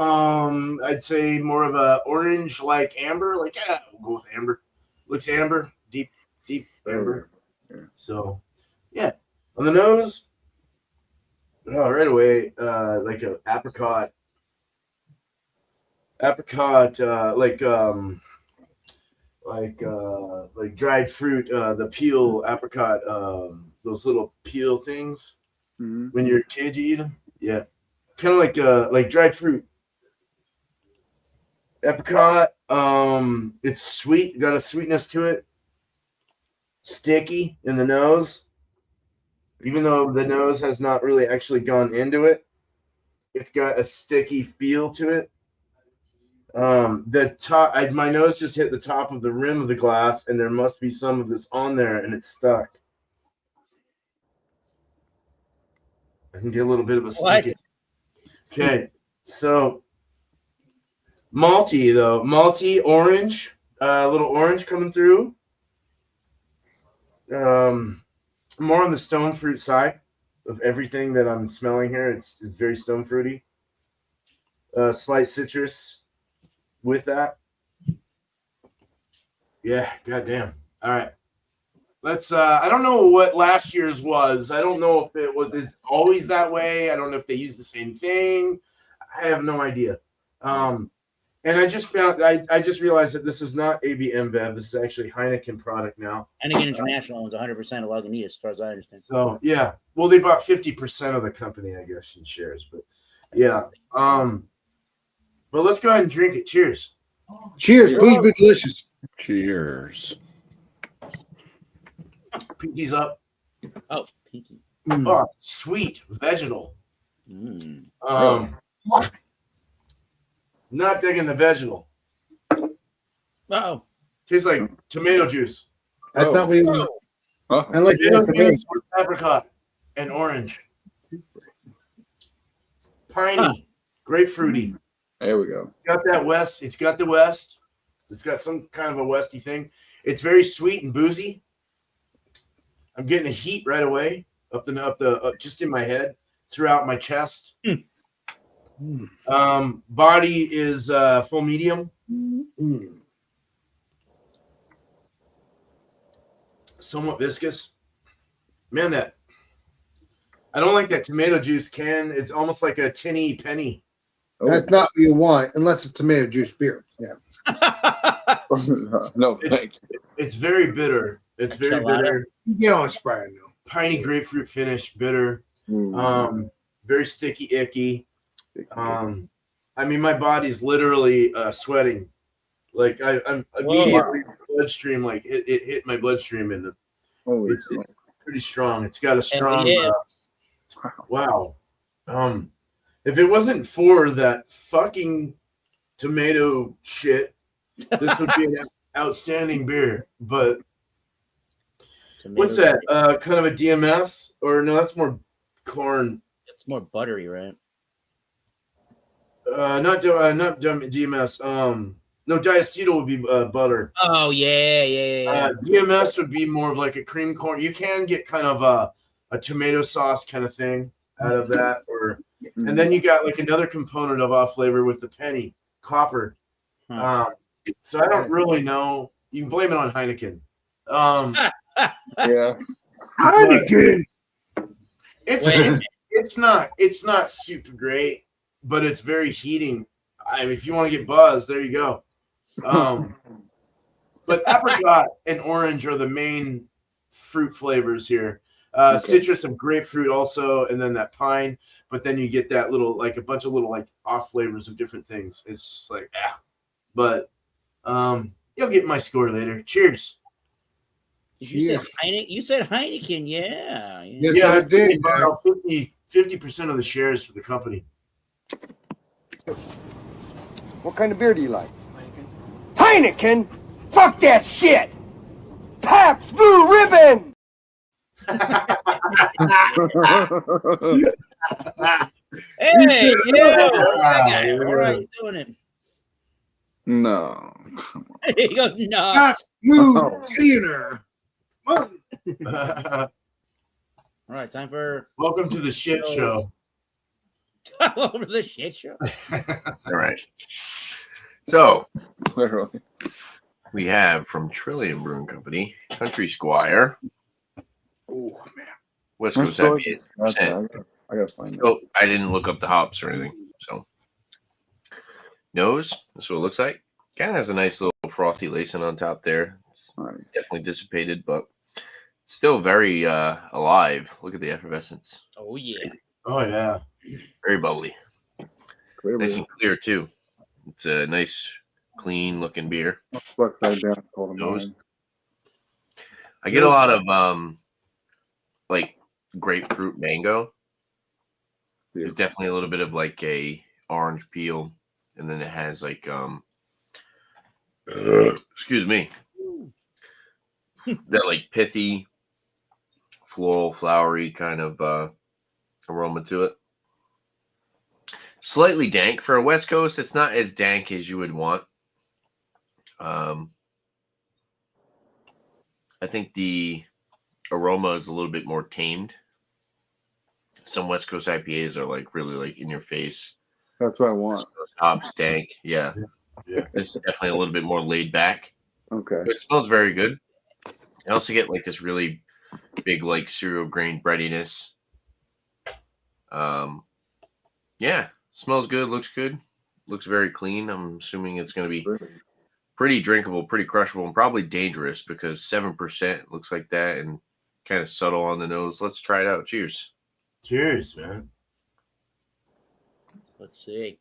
Speaker 7: I'd say more of a orange like amber. Like we'll go with amber. Looks amber, deep amber. So yeah, on the nose. Oh, right away, like a apricot, like dried fruit, the peel apricot, those little peel things. When you're a kid, you eat them. Yeah, kind of like dried fruit. Apricot. It's sweet, got a sweetness to it. Sticky in the nose, even though the nose has not really actually gone into it. It's got a sticky feel to it. The top, my nose just hit the top of the rim of the glass, and there must be some of this on there, and it's stuck. I can get a little bit of a sticky. Okay, so malty orange, a little orange coming through. More on the stone fruit side of everything that I'm smelling here. It's very stone fruity. Slight citrus with that. Yeah, goddamn. All right. Let's I don't know what last year's was. I don't know if it's always that way. I don't know if they use the same thing. I have no idea. And I just realized that this is not AB InBev. This is actually Heineken product now.
Speaker 2: Heineken International owns 100% of Lagunitas, as far as I understand.
Speaker 7: So yeah, well, they bought 50% of the company, I guess, in shares. But yeah, but let's go ahead and drink it. Cheers.
Speaker 1: Cheers. Please be delicious.
Speaker 6: Cheers.
Speaker 7: Pinkies up.
Speaker 2: Oh, pinky.
Speaker 7: Oh, sweet vegetal. Not digging the vegetal.
Speaker 2: Oh,
Speaker 7: Tastes like tomato juice.
Speaker 1: That's not what you want. I like
Speaker 7: Tomato
Speaker 1: that.
Speaker 7: juice with apricot and orange. Piney, grapefruity.
Speaker 5: There we go.
Speaker 7: Got that west. It's got the west. It's got some kind of a westy thing. It's very sweet and boozy. I'm getting a heat right away up just in my head, throughout my chest. Body is full medium. Somewhat viscous. Man, that I don't like that tomato juice can. It's almost like a tinny penny.
Speaker 1: That's not what you want unless it's tomato juice beer. Yeah.
Speaker 5: No, thanks.
Speaker 7: It's very bitter. It's very bitter.
Speaker 1: You know, Sprite now.
Speaker 7: Piney grapefruit finish, bitter. Very sticky, icky. I mean, my body's literally sweating. Like I'm immediately bloodstream. Like it hit my bloodstream, and it's pretty strong. It's got a strong. Wow. If it wasn't for that fucking tomato shit, this would be an outstanding beer. But what's that? Kind of a DMS, or no? That's more corn.
Speaker 2: It's more buttery, right?
Speaker 7: Not DMS. No, diacetyl would be butter.
Speaker 2: Oh yeah.
Speaker 7: DMS would be more of like a cream corn. You can get kind of a tomato sauce kind of thing out of that, and then you got like another component of off flavor with the penny copper. So I don't really know. You can blame it on Heineken.
Speaker 5: Yeah,
Speaker 1: Heineken.
Speaker 7: It's not super great, but it's very heating. I mean, if you want to get buzzed, there you go. But apricot and orange are the main fruit flavors here. Citrus of grapefruit also, and then that pine. But then you get that little, like a bunch of little like off flavors of different things. It's just like, But you'll get my score later. Cheers.
Speaker 2: You said Heineken. You said Heineken, yeah.
Speaker 1: Yes, I did.
Speaker 7: 50% of the shares for the company.
Speaker 9: What kind of beer do you like? Heineken? Fuck that shit! Pabst Blue Ribbon!
Speaker 2: Hey,
Speaker 1: said,
Speaker 2: yeah,
Speaker 1: "Oh."
Speaker 2: that guy. All right, he's doing it.
Speaker 5: No, come on.
Speaker 2: He goes, no.
Speaker 1: That's smooth
Speaker 5: Oh.
Speaker 1: cleaner.
Speaker 2: All right, time for
Speaker 7: Welcome to the shit show.
Speaker 2: over the shit show.
Speaker 4: All right. So
Speaker 5: Literally.
Speaker 4: we have from Trillium Brewing Company, Country Squire,
Speaker 1: Oh man.
Speaker 4: West
Speaker 5: Where's
Speaker 4: Coast
Speaker 5: the-
Speaker 4: IPA.
Speaker 5: Okay, I gotta find that.
Speaker 4: Oh, I didn't look up the hops or anything. So nose, that's what it looks like. Kind of has a nice little frothy lacing on top there. It's
Speaker 5: Nice.
Speaker 4: definitely dissipated, but still very alive. Look at the effervescence.
Speaker 2: Oh yeah.
Speaker 7: Oh yeah.
Speaker 4: Very bubbly.
Speaker 5: Great
Speaker 4: Nice
Speaker 5: beer.
Speaker 4: and clear too. It's a nice, clean looking beer.
Speaker 5: Upside down, told him
Speaker 4: Nose.
Speaker 5: mine.
Speaker 4: I get a lot of like grapefruit mango. There's definitely a little bit of like a orange peel, and then it has like excuse me, that like pithy, floral, flowery kind of aroma to it. Slightly dank for a West Coast. It's not as dank as you would want. I think the aroma is a little bit more tamed. Some West Coast IPAs are like really like in your face.
Speaker 5: That's what I want.
Speaker 4: West Coast hops, dank. Yeah.
Speaker 7: Yeah.
Speaker 4: It's definitely a little bit more laid back.
Speaker 5: Okay.
Speaker 4: It smells very good. I also get like this really big like cereal grain breadiness. Yeah, smells good, looks good, looks very clean. I'm assuming it's going to be pretty drinkable, pretty crushable, and probably dangerous because 7% looks like that and kind of subtle on the nose. Let's try it out. Cheers.
Speaker 7: Cheers, man.
Speaker 2: Let's see.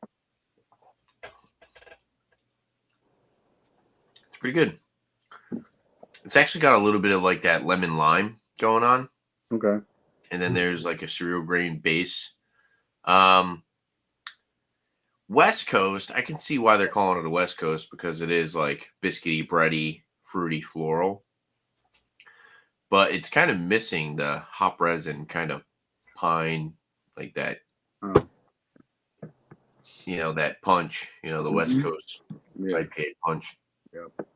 Speaker 4: It's pretty good. It's actually got a little bit of like that lemon lime going on.
Speaker 5: Okay.
Speaker 4: And then there's like a cereal grain base. West Coast, I can see why they're calling it a West Coast because it is like biscuity, bready, fruity, floral. But it's kind of missing the hop resin kind of pine, like that, that punch, the West Coast IPA punch.
Speaker 5: Yep.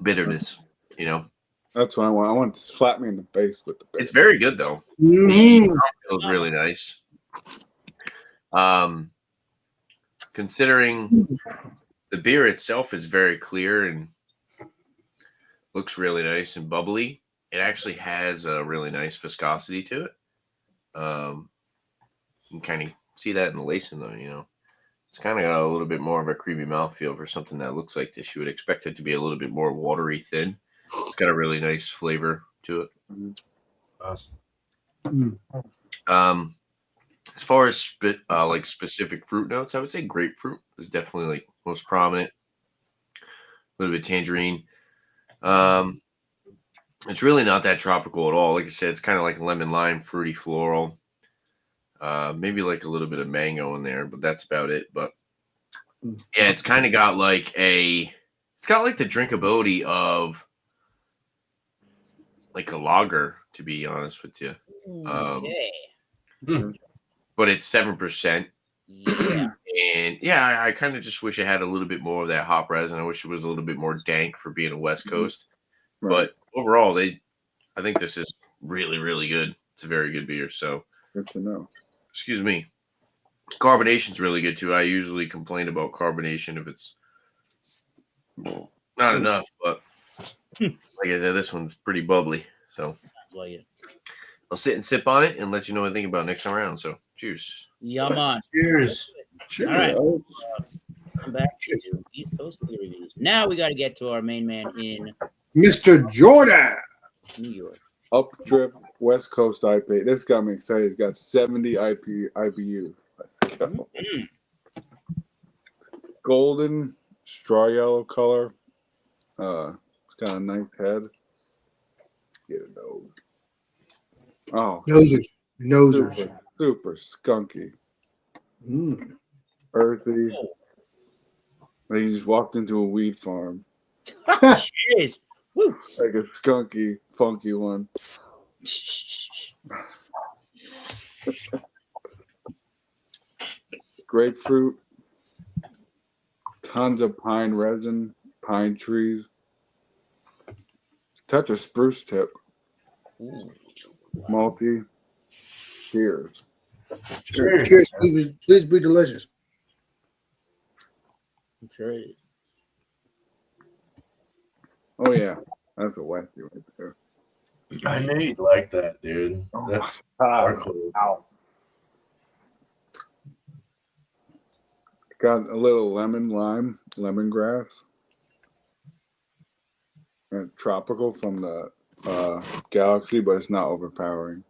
Speaker 4: Bitterness,
Speaker 5: That's what I want. I want to slap me in the face with the
Speaker 4: It's very good though.
Speaker 1: Mhm.
Speaker 4: It feels really nice. Considering the beer itself is very clear and looks really nice and bubbly, it actually has a really nice viscosity to it. You can kind of see that in the lacing though, It's kind of got a little bit more of a creamy mouthfeel for something that looks like this. You would expect it to be a little bit more watery thin. It's got a really nice flavor to it.
Speaker 7: Awesome.
Speaker 4: As far as like specific fruit notes, I would say grapefruit is definitely like most prominent. A little bit tangerine. It's really not that tropical at all. Like I said, it's kind of like lemon lime, fruity, floral. Maybe like a little bit of mango in there, but that's about it. But yeah, it's kind of got like the drinkability of like a lager, to be honest with you.
Speaker 2: Okay.
Speaker 4: But it's 7%.
Speaker 2: Yeah.
Speaker 4: And yeah, I kind of just wish it had a little bit more of that hop resin. I wish it was a little bit more dank for being a West Coast.
Speaker 5: Right.
Speaker 4: But overall, I think this is really, really good. It's a very good beer. So,
Speaker 5: Good to know.
Speaker 4: excuse me. Carbonation's really good too. I usually complain about carbonation if it's not enough, but like I said, this one's pretty bubbly. So
Speaker 2: Like it.
Speaker 4: I'll sit and sip on it and let you know what I think about next time around. So cheers.
Speaker 2: Yum on.
Speaker 7: Cheers.
Speaker 2: All right. Come back to East Coast beer reviews. Now we got to get to our main man in
Speaker 1: Mr. Jordan.
Speaker 2: New York.
Speaker 5: Up Drip West Coast IPA. This got me excited. It's got 70 IBU. Let's go. Golden straw yellow color. It's got a nice head. Get a nose. Oh,
Speaker 1: Nose is Nosers.
Speaker 5: Super skunky, earthy. Like you just walked into a weed farm.
Speaker 2: Jeez. Woo.
Speaker 5: Like a skunky, funky one. Grapefruit. Tons of pine resin, pine trees. Touch of spruce tip.
Speaker 2: Ooh.
Speaker 5: Malty. Cheers.
Speaker 1: Cheers. Please be delicious.
Speaker 2: I'm sure it is.
Speaker 5: Oh yeah, that's a Westie right there.
Speaker 7: I knew you'd like that, dude. That's hardcore.
Speaker 5: Got a little lemon, lime, lemongrass, and tropical from the Galaxy, but it's not overpowering.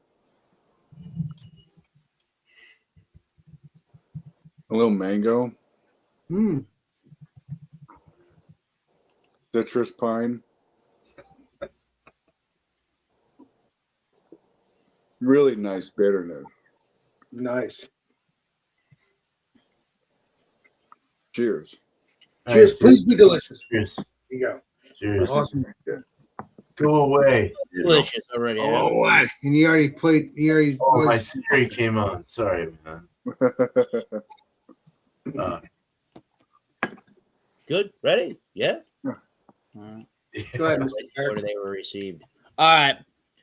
Speaker 5: A little mango, citrus pine. Really nice bitterness.
Speaker 1: Nice.
Speaker 5: Cheers.
Speaker 1: Cheers. Please be delicious.
Speaker 7: Cheers.
Speaker 1: Here you go.
Speaker 7: Cheers.
Speaker 1: Awesome.
Speaker 7: Go away.
Speaker 2: Delicious already.
Speaker 1: Oh, and he already played. He already.
Speaker 7: Oh, my Siri came on. Sorry, man.
Speaker 2: Good. Ready? Yeah.
Speaker 1: Go ahead, Mr.
Speaker 2: Order they were received. All right.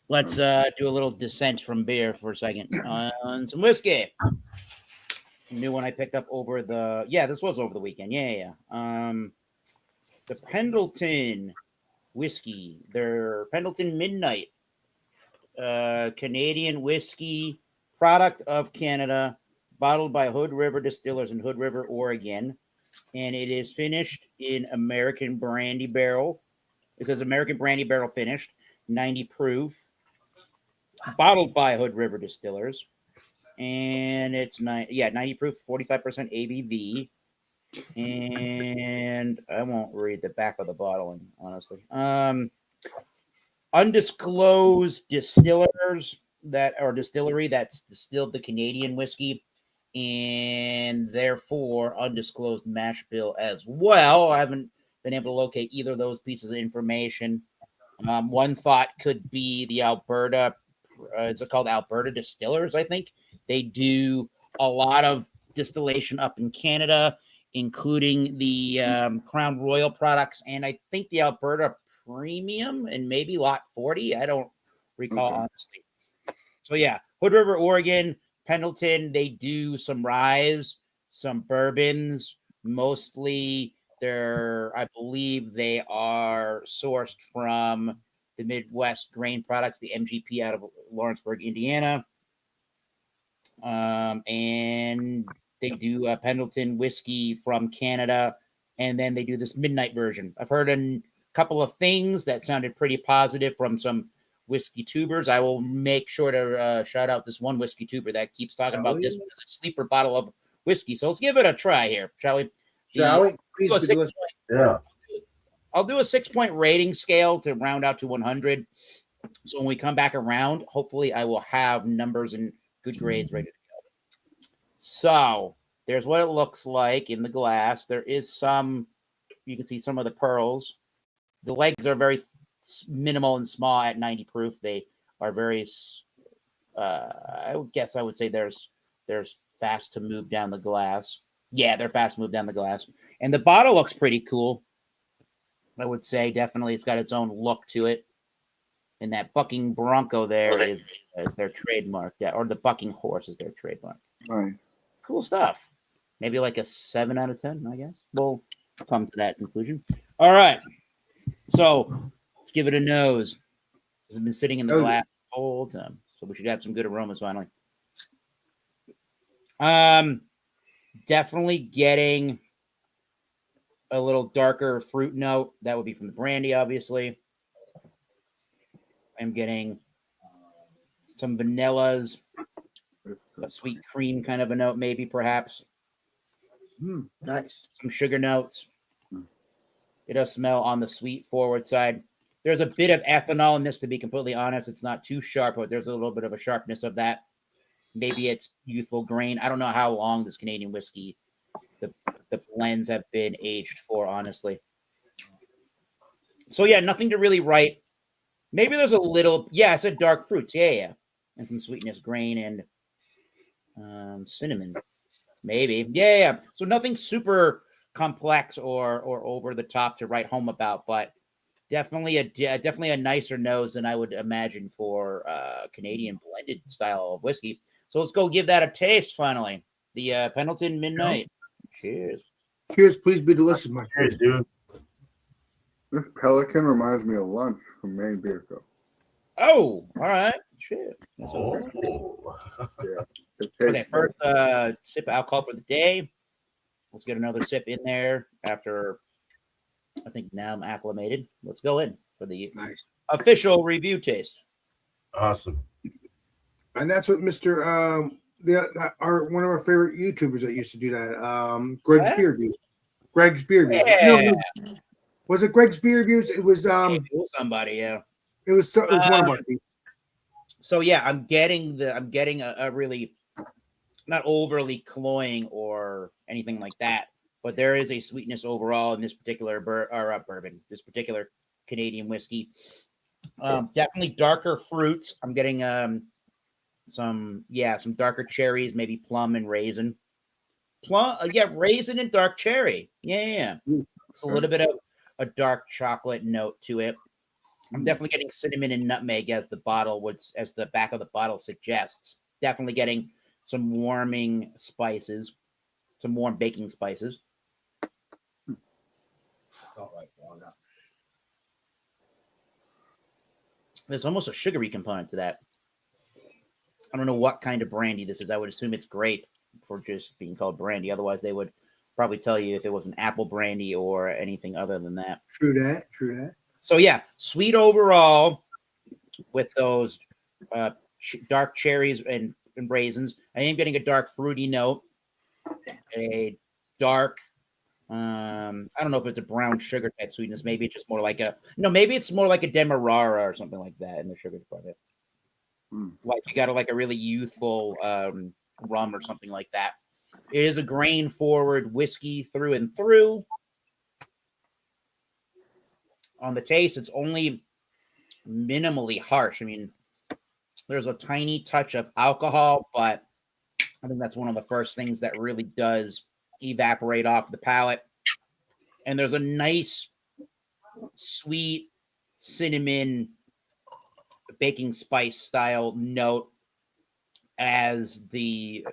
Speaker 2: Let's do a little descent from beer for a second on some whiskey. New one I picked up over the this was over the weekend. Yeah. The Pendleton whiskey. Their Pendleton Midnight. Canadian whiskey, product of Canada, bottled by Hood River Distillers in Hood River, Oregon. And it is finished in American brandy barrel. It says American brandy barrel finished, 90 proof. Bottled by Hood River Distillers. And it's 90 proof, 45% ABV. And I won't read the back of the bottle, honestly. Undisclosed distillers distillery that's distilled the Canadian whiskey, and therefore undisclosed mash bill as well. I haven't been able to locate either of those pieces of information. One thought could be the Alberta. It's called Alberta Distillers, I think. They do a lot of distillation up in Canada, including the Crown Royal products, and I think the Alberta Premium and maybe Lot 40. I don't recall, honestly. So, yeah, Hood River, Oregon, Pendleton, they do some rye, some bourbons. Mostly, I believe they are sourced from the Midwest Grain Products, the MGP out of Lawrenceburg, Indiana. And they do Pendleton whiskey from Canada, and then they do this midnight version. I've heard a couple of things that sounded pretty positive from some whiskey tubers. I will make sure to shout out this one whiskey tuber that keeps talking about this as a sleeper bottle of whiskey. So let's give it a try here, shall we? Please be delicious.
Speaker 7: Yeah.
Speaker 2: I'll do a 6-point rating scale to round out to 100. So when we come back around, hopefully I will have numbers and good grades ready to go. So there's what it looks like in the glass. There is you can see some of the pearls. The legs are very minimal and small at 90 proof. They are very, I would say there's fast to move down the glass. Yeah, they're fast to move down the glass. And the bottle looks pretty cool. I would say definitely it's got its own look to it. And that bucking bronco there is their trademark. Yeah, or the bucking horse is their trademark.
Speaker 5: Nice.
Speaker 2: Cool stuff. Maybe like a 7 out of 10, I guess. We'll come to that conclusion. All right. So let's give it a nose. It's been sitting in the glass the whole time. So we should have some good aromas finally. Definitely getting a little darker fruit note. That would be from the brandy, obviously. I'm getting some vanillas, a sweet cream kind of a note, maybe, perhaps.
Speaker 1: Nice.
Speaker 2: Some sugar notes. It does smell on the sweet forward side. There's a bit of ethanol in this, to be completely honest. It's not too sharp, but there's a little bit of a sharpness of that. Maybe it's youthful grain. I don't know how long this Canadian whiskey, the blends have been aged for, honestly. So yeah, nothing to really write. Maybe there's a little, yeah, I said dark fruits, yeah, and some sweetness, grain, and cinnamon, maybe, yeah. So nothing super complex or over the top to write home about, but definitely a nicer nose than I would imagine for Canadian blended style of whiskey. So let's go give that a taste finally. The Pendleton Midnight. Cheers.
Speaker 1: Cheers, please be delicious, my
Speaker 7: Cheers,
Speaker 1: friend.
Speaker 7: dude.
Speaker 5: This Pelican reminds me of lunch from Maine Beer Co.
Speaker 2: Oh, all right. Shit. That's what
Speaker 7: Oh.
Speaker 5: Yeah. It
Speaker 2: Okay,
Speaker 5: tastes
Speaker 2: first sip of alcohol for the day. Let's get another sip in there after I think now I'm acclimated. Let's go in for the
Speaker 1: Nice.
Speaker 2: official review taste.
Speaker 7: Awesome.
Speaker 1: And that's what Mr. One of our favorite YouTubers that used to do that. Greg's
Speaker 2: What?
Speaker 1: Beer Reviews. Greg's Beer Reviews.
Speaker 2: Yeah.
Speaker 1: No, was it Greg's Beer Reviews? It was
Speaker 2: Somebody, yeah.
Speaker 1: it was one of our people.
Speaker 2: So yeah, I'm getting a really not overly cloying or anything like that, but there is a sweetness overall in this particular bourbon, this particular Canadian whiskey. Definitely darker fruits. I'm getting some darker cherries, maybe plum and raisin. Raisin and dark cherry. Yeah. It's a little bit of a dark chocolate note to it. I'm definitely getting cinnamon and nutmeg as the back of the bottle suggests. Definitely getting some warming spices, some warm baking spices. There's almost a sugary component to that. I don't know what kind of brandy this is. I would assume it's grape for just being called brandy. Otherwise, they would probably tell you if it was an apple brandy or anything other than that.
Speaker 1: True that.
Speaker 2: So yeah, sweet overall with those dark cherries and raisins. I am getting a dark fruity note, a dark. I don't know if it's a brown sugar type sweetness. Maybe it's just more like maybe it's more like a Demerara or something like that in the sugar department. Like you got a really youthful rum or something like that. It is a grain forward whiskey through and through. On the taste, it's only minimally harsh. I mean, there's a tiny touch of alcohol, but I think that's one of the first things that really does evaporate off the palate. And there's a nice, sweet cinnamon baking spice style note as the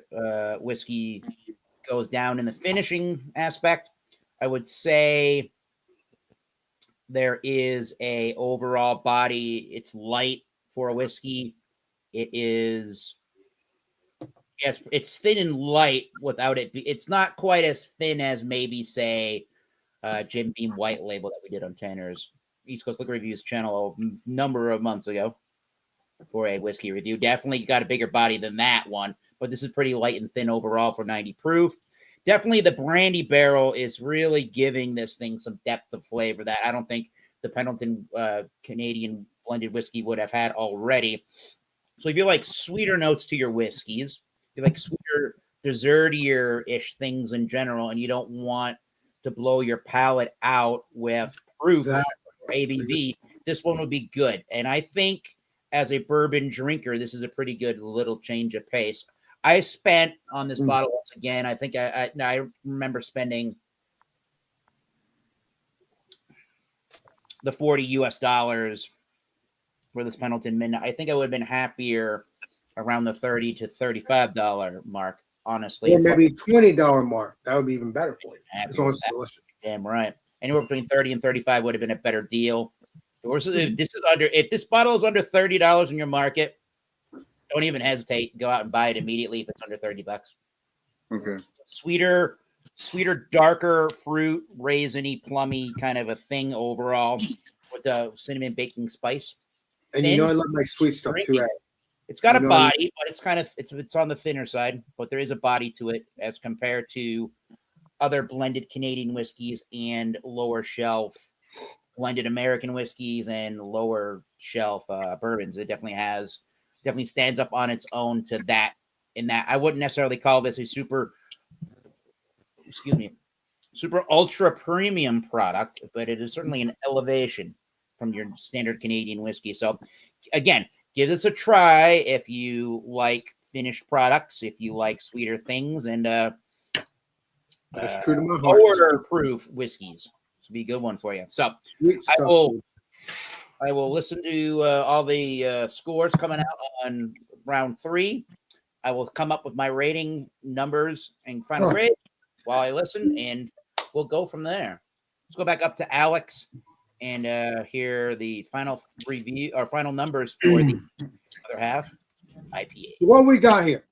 Speaker 2: whiskey goes down in the finishing aspect. I would say there is a overall body. It's light for a whiskey. It is, yes, it's thin and light without it. It's not quite as thin as maybe say Jim Beam White Label that we did on Tanner's East Coast Liquor Reviews channel a number of months ago for a whiskey review. Definitely got a bigger body than that one, but this is pretty light and thin overall for 90 proof. Definitely the brandy barrel is really giving this thing some depth of flavor that I don't think the Pendleton Canadian blended whiskey would have had already. So if you like sweeter notes to your whiskeys, if you like sweeter, dessertier-ish things in general, and you don't want to blow your palate out with proof or ABV, this one would be good. And I think as a bourbon drinker, this is a pretty good little change of pace. I spent on this bottle once again. I think I remember spending the $40 US for this Pendleton Midnight. I think I would have been happier around the $30 to $35 mark, honestly.
Speaker 1: Or maybe $20 mark. That would be even better for you.
Speaker 2: Happy
Speaker 1: As long
Speaker 2: with
Speaker 1: as
Speaker 2: that.
Speaker 1: it's delicious.
Speaker 2: Damn right. Anywhere between 30 and 35 would have been a better deal. If this bottle is under $30 in your market, don't even hesitate. Go out and buy it immediately if it's under $30.
Speaker 5: Okay.
Speaker 2: Sweeter, darker fruit, raisiny, plummy kind of a thing overall with the cinnamon baking spice.
Speaker 1: And you know I love my sweet stuff too.
Speaker 2: It's got a body, but it's on the thinner side, but there is a body to it as compared to other blended Canadian whiskeys and lower shelf blended American whiskeys and lower shelf bourbons. It definitely stands up on its own to that in that I wouldn't necessarily call this a super ultra premium product, but it is certainly an elevation from your standard Canadian whiskey. So again, give this a try if you like finished products, if you like sweeter things, and
Speaker 1: That's true to my heart.
Speaker 2: order proof whiskeys. This will be a good one for you. So
Speaker 1: Sweet
Speaker 2: I
Speaker 1: stuff.
Speaker 2: will listen to all the scores coming out on round 3. I will come up with my rating numbers and final grade while I listen, and we'll go from there. Let's go back up to Alex and hear the final review or final numbers for the other half IPA.
Speaker 1: What we got here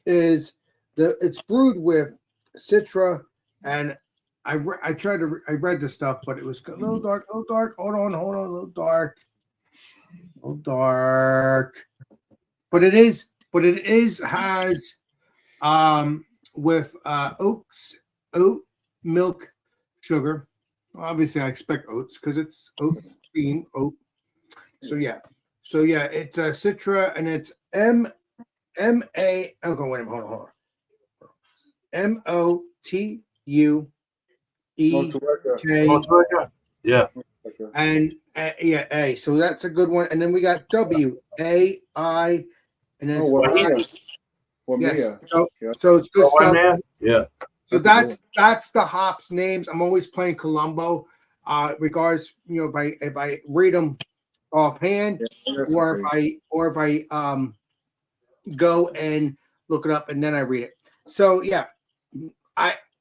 Speaker 1: is it's brewed with Citra, and I read the stuff, but it was a little dark. Hold on, a little dark. But it is has with oat milk sugar. Obviously I expect oats because it's oat. So yeah, it's a Citra, and it's MA. Oh, wait a minute, hold on. MOTUEK.
Speaker 7: Yeah.
Speaker 1: And A. So that's a good one. And then we got WAI, and then yes. So it's good stuff.
Speaker 7: Yeah.
Speaker 1: So that's the hops names. I'm always playing Columbo. Regards, if I read them offhand, or if I go and look it up and then I read it. So yeah,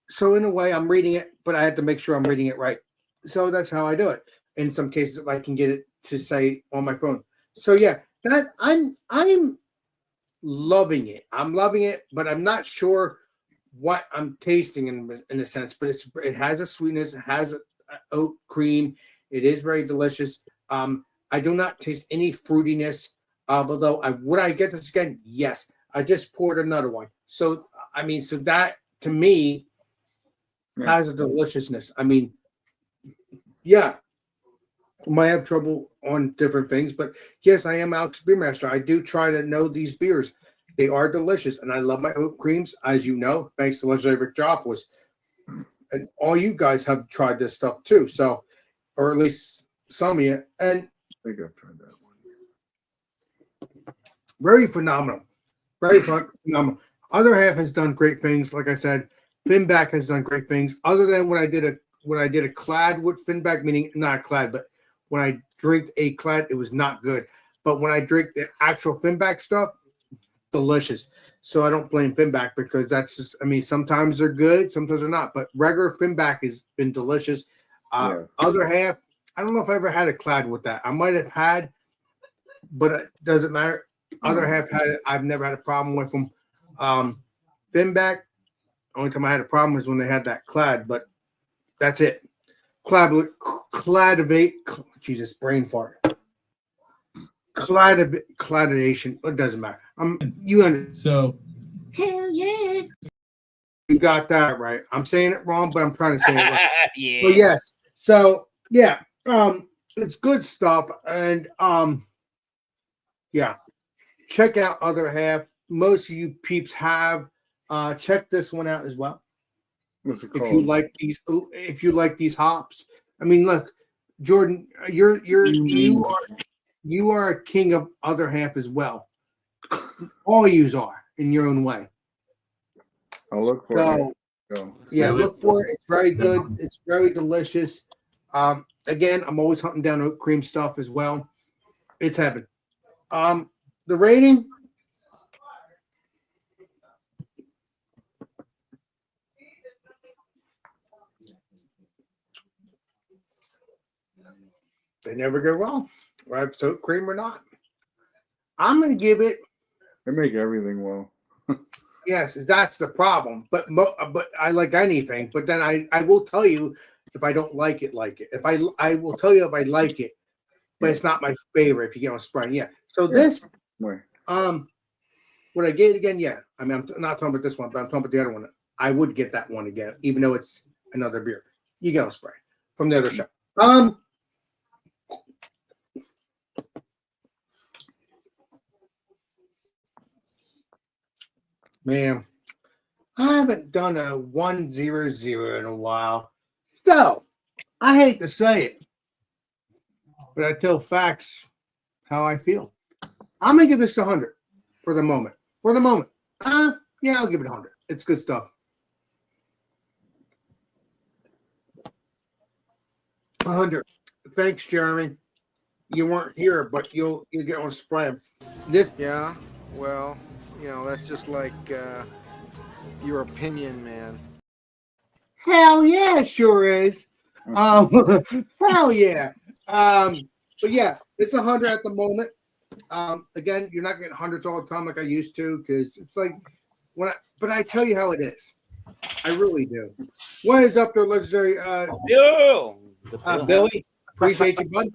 Speaker 1: so in a way I'm reading it, but I have to make sure I'm reading it right. So that's how I do it. In some cases, if I can get it to say on my phone. So yeah, that I'm loving it. I'm loving it, but I'm not sure what I'm tasting in a sense. But it has a sweetness. It has a oat cream. It is very delicious. I do not taste any fruitiness. Although would I get this again? Yes. I just poured another one. So so that to me has a deliciousness. Yeah, I might have trouble on different things, but yes, I am Alex Beer Master. I do try to know these beers. They are delicious, and I love my oat creams, as you know, thanks to legendary Rick Jopoulos. And all you guys have tried this stuff too, so, or at least some of you. And
Speaker 5: I think I've tried that one.
Speaker 1: Very phenomenal. Very phenomenal. Other half has done great things. Like I said, Finback has done great things. Other than when I did a clad with Finback, meaning not a clad, but when I drink a clad, it was not good. But when I drink the actual Finback stuff, delicious. So I don't blame Finback because that's just, sometimes they're good, sometimes they're not. But regular Finback has been delicious. Other half, I don't know if I ever had a clad with that. I might have had, but it doesn't matter. Other half had it. I've never had a problem with them. Finback, only time I had a problem was when they had that clad, but that's it. Cladivate, Jesus, brain fart. Cladidation, it doesn't matter. You understand.
Speaker 10: So,
Speaker 1: hell yeah. You got that right. I'm saying it wrong, but I'm trying to say it right.
Speaker 2: Yeah.
Speaker 1: But yes. So yeah, it's good stuff. And yeah. Check out Other Half. Most of you peeps have. Check this one out as well.
Speaker 5: What's it called?
Speaker 1: If you like these hops. Look, Jordan, you are a king of Other Half as well. All yous are in your own way.
Speaker 5: I'll look for it.
Speaker 1: Yeah, look for it. It's very good. It's very delicious. Again, I'm always hunting down oat cream stuff as well. It's heaven. The rating. They never go wrong, right? Oat cream or not. I'm going to give it.
Speaker 5: They make everything well.
Speaker 1: Yes, that's the problem. But I like anything. But then I will tell you if I don't like it, If I will tell you if I like it, but it's not my favorite. If you get on Sprite, yeah. So this, would I get it again? Yeah. I'm not talking about this one, but I'm talking about the other one. I would get that one again, even though it's another beer. You get on Sprite from the other show. Man, I haven't done a 1-0-0 in a while. So, I hate to say it, but I tell facts how I feel. I'm going to give this 100 for the moment. For the moment. Yeah, I'll give it 100. It's good stuff. 100. Thanks, Jeremy. You weren't here, but you'll get on spray. This
Speaker 10: Yeah, well, that's just like your opinion, man.
Speaker 1: hell yeah, it sure is. Hell yeah. But yeah, it's 100 at the moment. Again, you're not getting hundreds all the time like I used to, because it's like but I tell you how it is. I really do. What is up there, legendary Billy? Appreciate you, bud.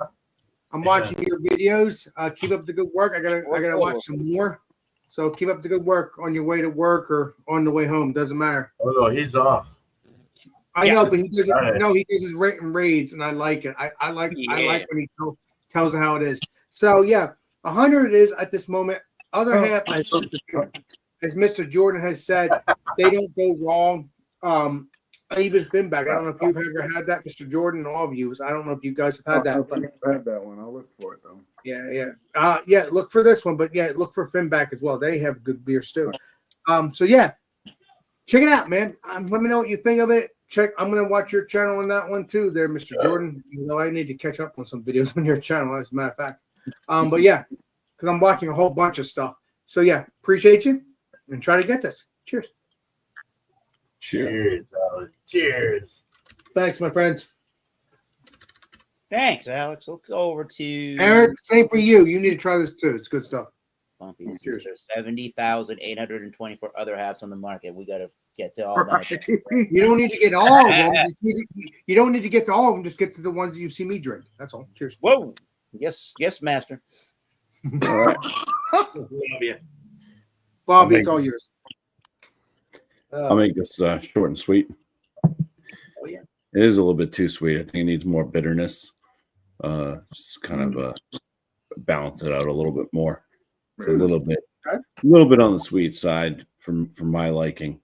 Speaker 1: I'm watching your videos. Keep up the good work. I gotta watch some more. So keep up the good work on your way to work or on the way home. Doesn't matter.
Speaker 7: Oh no, he's off.
Speaker 1: I know, but he doesn't. No, he does his raids, and I like it. I like when he tells how it is. So yeah, 100 it is at this moment. Other half, as Mr. Jordan has said, they don't go wrong. Even Finback. I don't know if you've ever had that, Mr. Jordan, all of you. I don't know if you guys have had that.
Speaker 5: I've had that one. I'll look for it though.
Speaker 1: Yeah. Look for this one, but yeah, look for Finback as well. They have good beers too. So yeah, check it out, man. Let me know what you think of it. I'm gonna watch your channel on that one too, there, Mr. Jordan. You know, I need to catch up on some videos on your channel, as a matter of fact. But yeah, because I'm watching a whole bunch of stuff. So yeah, appreciate you and try to get this. Cheers.
Speaker 7: Cheers, Alex. Cheers.
Speaker 1: Thanks, my friends.
Speaker 2: Thanks, Alex. Let's go over to
Speaker 1: Eric. Same for you. You need to try this too. It's good stuff.
Speaker 2: Bumpy. There's 70,824 other halves on the market. We got to get to all that.
Speaker 1: You don't need to get all of them. You don't need to get to all of them. Just get to the ones that you see me drink. That's all. Cheers.
Speaker 2: Whoa. Yes, master.
Speaker 6: All right.
Speaker 1: Bobby, it's all yours.
Speaker 6: I'll make this short and sweet.
Speaker 1: Oh yeah.
Speaker 6: It is a little bit too sweet. I think it needs more bitterness. Just kind of balance it out a little bit more. It's a little bit on the sweet side for my liking.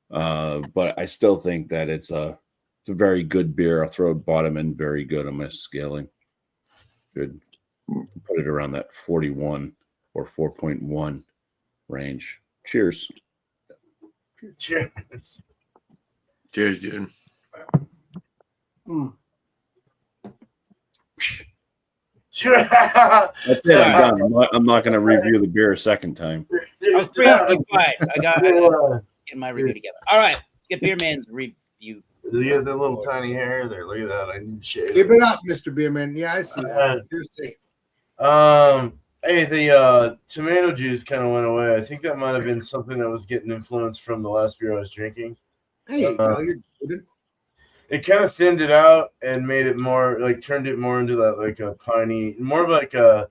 Speaker 6: But I still think that it's a very good beer. I'll throw bottom end very good on my scaling. Good. Put it around that 41 or 4.1 range. Cheers.
Speaker 7: Cheers.
Speaker 4: Cheers, dude.
Speaker 7: Sure.
Speaker 6: That's it. I'm done. I'm not going to review the beer a second time.
Speaker 2: I was preemptively quiet. I got get my review together. All right, get Beer Man's review.
Speaker 7: You have that little tiny hair there. Look at that. I need to shave.
Speaker 1: Give it up, Mr. Beerman. Yeah, I see that. You're safe.
Speaker 7: Hey, the tomato juice kind of went away. I think that might have been something that was getting influenced from the last beer I was drinking.
Speaker 1: Hey, you go. You're good.
Speaker 7: It kind of thinned it out and made it more turned it more into that like a piney, more of like a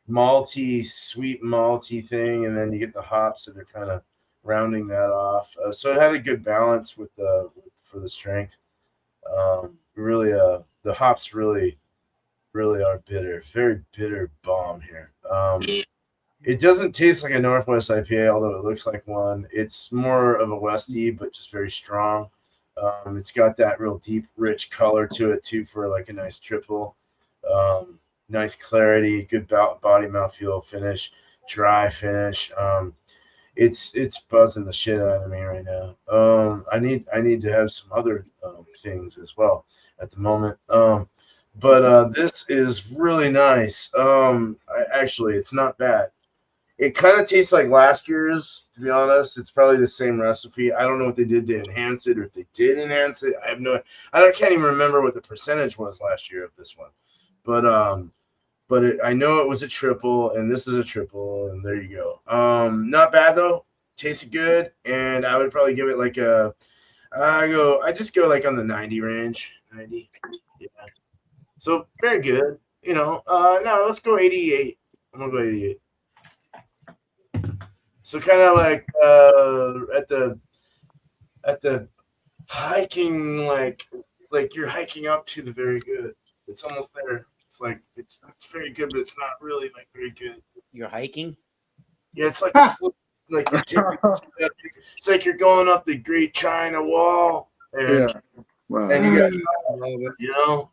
Speaker 7: malty, sweet malty thing, and then you get the hops that are kind of rounding that off. So it had a good balance for the strength. Really, the hops really are bitter, very bitter bomb here. It doesn't taste like a Northwest IPA, although it looks like one. It's more of a Westie, but just very strong. It's got that real deep, rich color to it too for like a nice triple. Nice clarity, good body mouthfeel finish, dry finish. It's buzzing the shit out of me right now. I need to have some other things as well at the moment. But this is really nice. Actually, it's not bad. It kind of tastes like last year's, to be honest. It's probably the same recipe. I don't know what they did to enhance it, or if they did enhance it. I can't even remember what the percentage was last year of this one. But I know it was a triple, and this is a triple, and there you go. Not bad though. Tasted good, and I would probably give it like I just go like on the 90 range. 90. Yeah. So very good. No, let's go 88. I'm gonna go 88. So kind of like at the hiking, like you're hiking up to the very good. It's almost there. It's like it's very good, but it's not really like very good.
Speaker 2: You're hiking?
Speaker 7: Yeah, it's like Like you're taking a step. It's like you're going up the Great China Wall, and,
Speaker 5: Wow.
Speaker 7: and you got,
Speaker 1: Love it.
Speaker 7: you know,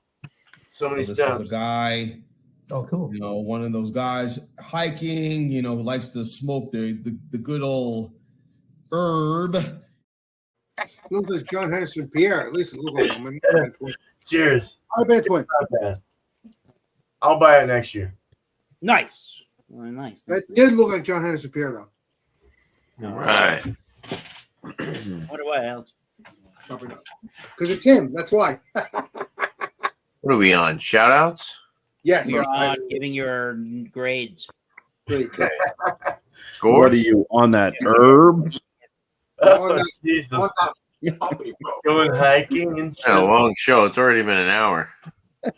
Speaker 7: so many
Speaker 11: This is
Speaker 7: steps.
Speaker 11: a guy,
Speaker 12: Oh, cool.
Speaker 11: you know, one of those guys hiking, you know, who likes to smoke the good old herb.
Speaker 1: Looks like John Henderson Pierre. At least it looks like him.
Speaker 7: Cheers.
Speaker 1: I bet twin.
Speaker 7: Not bad. I'll buy it next year.
Speaker 2: Nice. Very nice.
Speaker 1: That did look like John Henderson Pierre, though.
Speaker 4: All right.
Speaker 2: Wonder why, Alex.
Speaker 1: Probably not. Because it's him. That's why.
Speaker 4: What are we on? Shout outs?
Speaker 1: Yes.
Speaker 2: You're on giving your grades.
Speaker 1: Great.
Speaker 4: Scores?
Speaker 6: What are you on that herb?
Speaker 7: Oh,
Speaker 1: that-
Speaker 7: Jesus.
Speaker 1: On that-
Speaker 7: Going hiking and
Speaker 4: It's been a long show. It's already been an hour.
Speaker 1: It's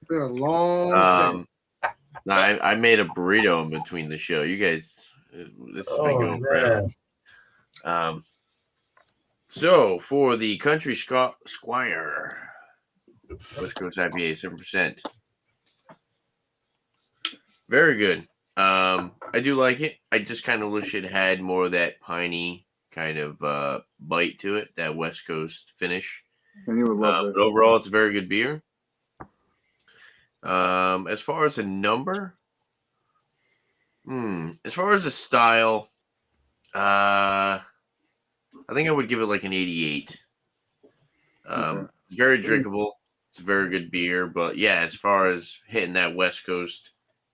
Speaker 1: been a long day.
Speaker 4: No, I made a burrito in between the show. You guys, this has been going forever. So for the Country Squire, West Coast IPA, 7%. Very good. I do like it. I just kind of wish it had more of that piney kind of bite to it, that West Coast finish.
Speaker 5: And you would love
Speaker 4: But overall, it's a very good beer. As far as a number, as far as a style, I think I would give it like an 88. Very drinkable. It's a very good beer, but yeah, as far as hitting that West Coast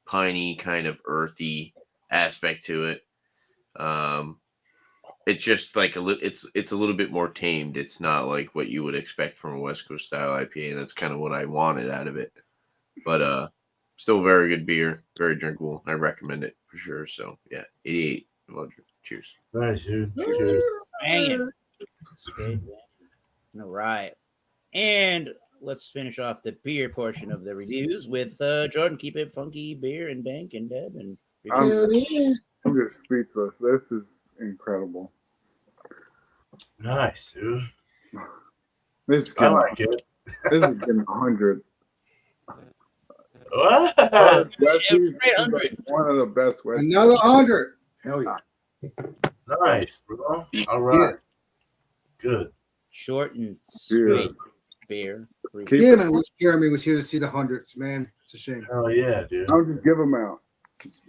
Speaker 4: piney kind of earthy aspect to it, it's just like it's a little bit more tamed. It's not like what you would expect from a West Coast style IPA, and that's kind of what I wanted out of it. But still very good beer, very drinkable. I recommend it for sure. So yeah, 88. Cheers.
Speaker 7: Nice, dude. Cheers.
Speaker 2: Banging. All right. And let's finish off the beer portion of the reviews with Jordan. Keep it funky, beer and Bank and Deb and
Speaker 5: I'm just speechless. This is incredible.
Speaker 7: Nice, dude.
Speaker 5: This is
Speaker 7: I like it.
Speaker 5: This is getting 100.
Speaker 7: What?
Speaker 5: Westies, one of the best Westies.
Speaker 1: Another 100. Hell yeah.
Speaker 7: Nice, bro. All right. Good.
Speaker 2: Short and sweet beer.
Speaker 1: Damn, I wish Jeremy was here to see the hundreds, man. It's a shame.
Speaker 7: Oh yeah, dude.
Speaker 5: I'll just give them out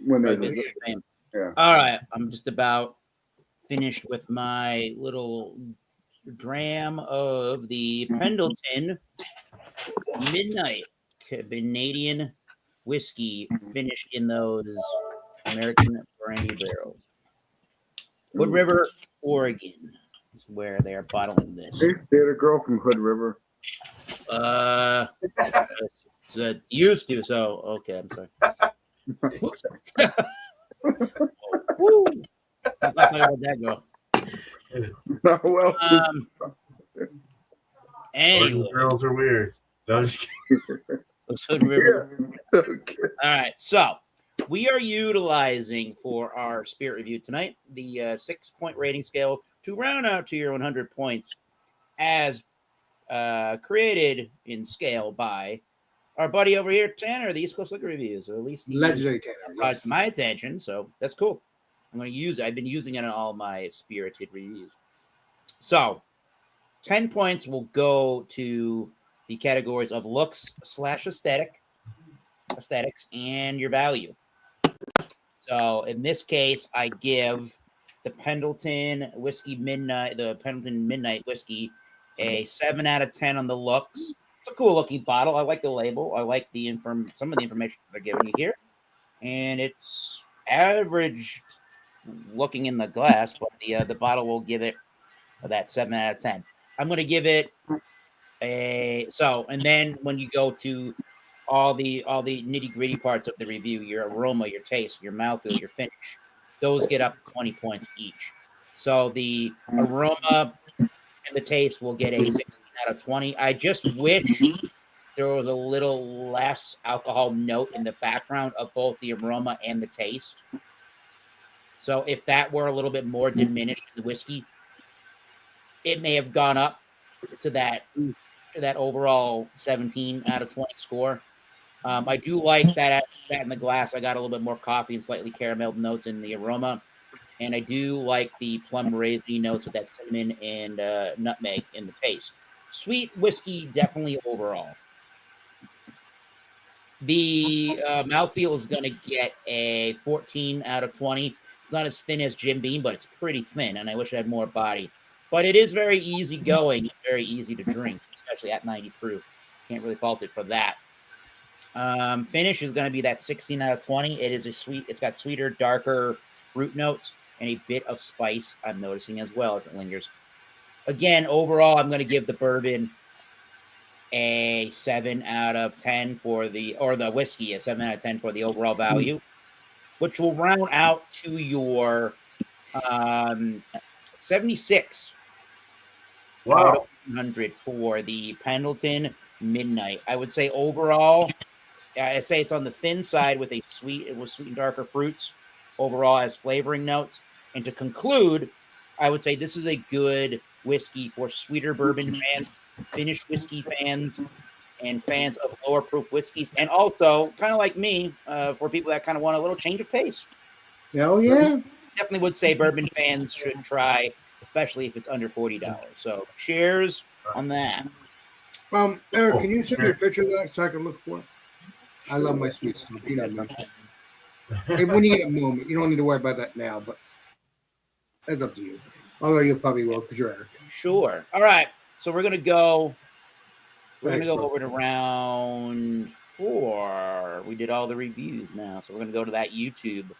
Speaker 5: when they're
Speaker 2: Yeah. All right. I'm just about finished with my little dram of the Pendleton Midnight Canadian whiskey finished in those American brandy barrels. Wood River, Oregon is where they are bottling this.
Speaker 5: They dated a girl from Hood River.
Speaker 2: Used to, so okay, I'm sorry. Whoops. Woo. Let's not talk about that girl.
Speaker 5: Well,
Speaker 2: Anyway,
Speaker 7: girls are weird. No, I'm just
Speaker 2: kidding. All right, so we are utilizing for our spirit review tonight the 6-point rating scale to round out to your 100 points, as created in scale by our buddy over here, Tanner, the East Coast Liquor Reviews, or at least
Speaker 1: Legendary Tanner.
Speaker 2: brought it to my attention, so that's cool. I'm going to use it. I've been using it in all my spirited reviews. So, 10 points will go to the categories of looks/aesthetics and your value. So, in this case, I give the Pendleton Midnight Whiskey a 7 out of 10 on the looks. It's a cool looking bottle. I like the label. I like some of the information they're giving you here. And it's average looking in the glass, but the bottle will give it that 7 out of 10. I'm going to give it and then when you go to all the nitty gritty parts of the review, your aroma, your taste, your mouthfeel, your finish, those get up to 20 points each. So the aroma and the taste will get a 16 out of 20. I just wish there was a little less alcohol note in the background of both the aroma and the taste. So if that were a little bit more diminished in the whiskey, it may have gone up to that overall 17 out of 20 score. I do like that in the glass. I got a little bit more coffee and slightly caramel notes in the aroma. and I do like the plum raisin notes with that cinnamon and nutmeg in the taste. Sweet whiskey, definitely overall. The mouthfeel is going to get a 14 out of 20. It's not as thin as Jim Beam, but it's pretty thin, and I wish I had more body. But it is very easy going, very easy to drink, especially at 90 proof. Can't really fault it for that. Finish is going to be that 16 out of 20. It is a sweet. It's got sweeter, darker fruit notes and a bit of spice. I'm noticing as well as it lingers. Again, overall, I'm going to give the bourbon a 7 out of 10 for the whiskey, a 7 out of 10 for the overall value, which will round out to your 76 out of 100 for the Pendleton Midnight. I would say overall, I say it's on the thin side with sweet and darker fruits. Overall, has flavoring notes. And to conclude, I would say this is a good whiskey for sweeter bourbon fans, finished whiskey fans, and fans of lower proof whiskeys, and also kind of like me, for people that kind of want a little change of pace.
Speaker 1: Oh yeah,
Speaker 2: definitely would say bourbon fans should try, especially if it's under $40. So cheers on that.
Speaker 1: Eric, can you send me a picture of that so I can look for it? I love my sweet stuff. You know me. Hey, when you get a moment, you don't need to worry about that now, but that's up to you. Although you probably will because you're Eric.
Speaker 2: Sure. All right. So we're gonna go. We're gonna go over to round 4. We did all the reviews now, so we're gonna go to that YouTube.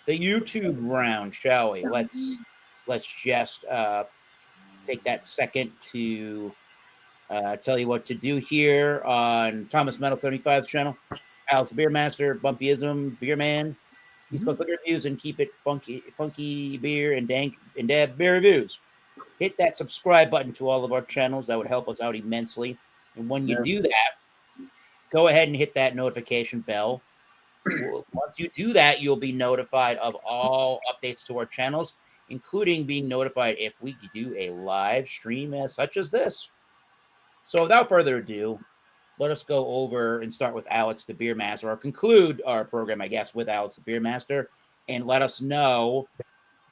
Speaker 2: The YouTube round, shall we? Let's just take that second to tell you what to do here on Thomas Metal 75's channel. Alex Beer Master, Bumpyism, Beer Man. He's supposed to look at reviews and keep it funky beer and dank and dab beer reviews. Hit that subscribe button to all of our channels. That would help us out immensely. And when you do that, go ahead and hit that notification bell. Once you do that, you'll be notified of all updates to our channels, including being notified if we do a live stream such as this. So without further ado, let us go over and start with Alex the Beer Master, or conclude our program, I guess, with Alex the Beer Master, and let us know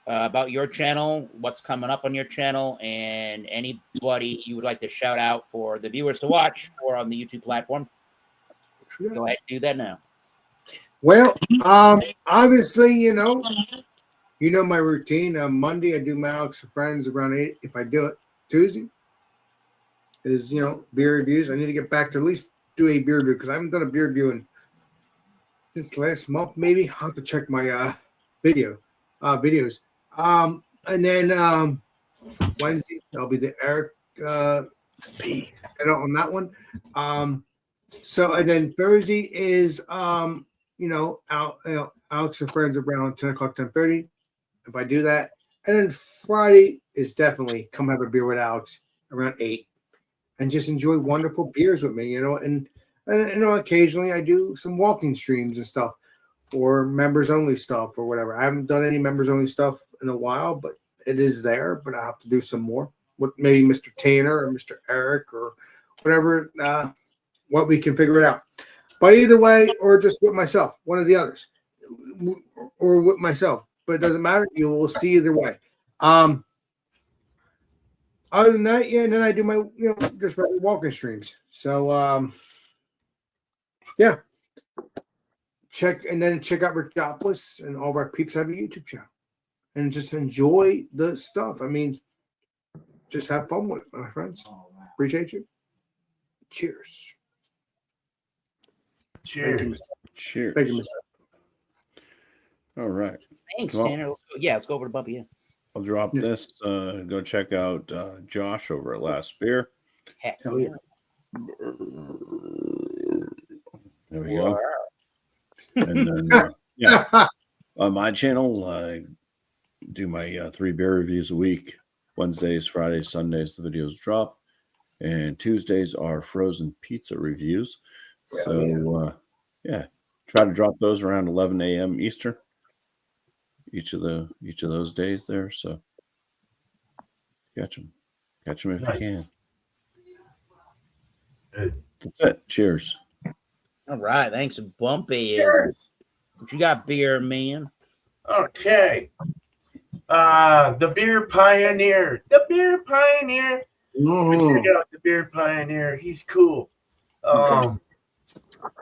Speaker 2: about your channel, what's coming up on your channel, and anybody you would like to shout out for the viewers to watch or on the YouTube platform. Go ahead and do that now.
Speaker 1: Well, obviously, you know my routine. Monday, I do my Alex and Friends around 8 if I do it. Tuesday is, beer reviews. I need to get back to at least do a beer review because I haven't done a beer review in since last month, maybe. I'll have to check my videos. And then Wednesday, I'll be the Eric on that one. So, and then Thursday is, Alex and Friends around 10 o'clock, 10:30. If I do that. And then Friday is definitely come have a beer with Alex around 8 and just enjoy wonderful beers with me, and occasionally I do some walking streams and stuff or members only stuff or whatever. I haven't done any members only stuff in a while, but it is there, but I have to do some more with maybe Mr. Tanner or Mr. Eric or whatever, what we can figure it out. But either way, or just with myself, one of the others, or with myself, but it doesn't matter. You will see either way. Other than that, and then I do my, just walking streams. So, check out Rick Jopless, and all of our peeps have a YouTube channel, and just enjoy the stuff. I mean, just have fun with it, my friends. Appreciate you. Cheers.
Speaker 7: Cheers.
Speaker 1: Thank you,
Speaker 6: Cheers.
Speaker 1: Thank you, Mr.
Speaker 6: All right.
Speaker 2: Thanks,
Speaker 6: Well,
Speaker 2: Tanner. Let's go over to Bumpy. Yeah.
Speaker 6: I'll drop this. Go check out Josh over at Last Beer.
Speaker 2: Heck
Speaker 1: Hell yeah.
Speaker 6: There we go. And then, on my channel, I do my 3 beer reviews a week. Wednesdays, Fridays, Sundays, the videos drop. And Tuesdays are frozen pizza reviews. So, try to drop those around 11 a.m. Eastern. Each of those days there. So, catch them if you can. That's it. Cheers.
Speaker 2: All right. Thanks, Bumpy.
Speaker 7: Cheers.
Speaker 2: What you got, beer man?
Speaker 7: Okay. The Beer Pioneer. The Beer Pioneer. Check out the Beer Pioneer. He's cool.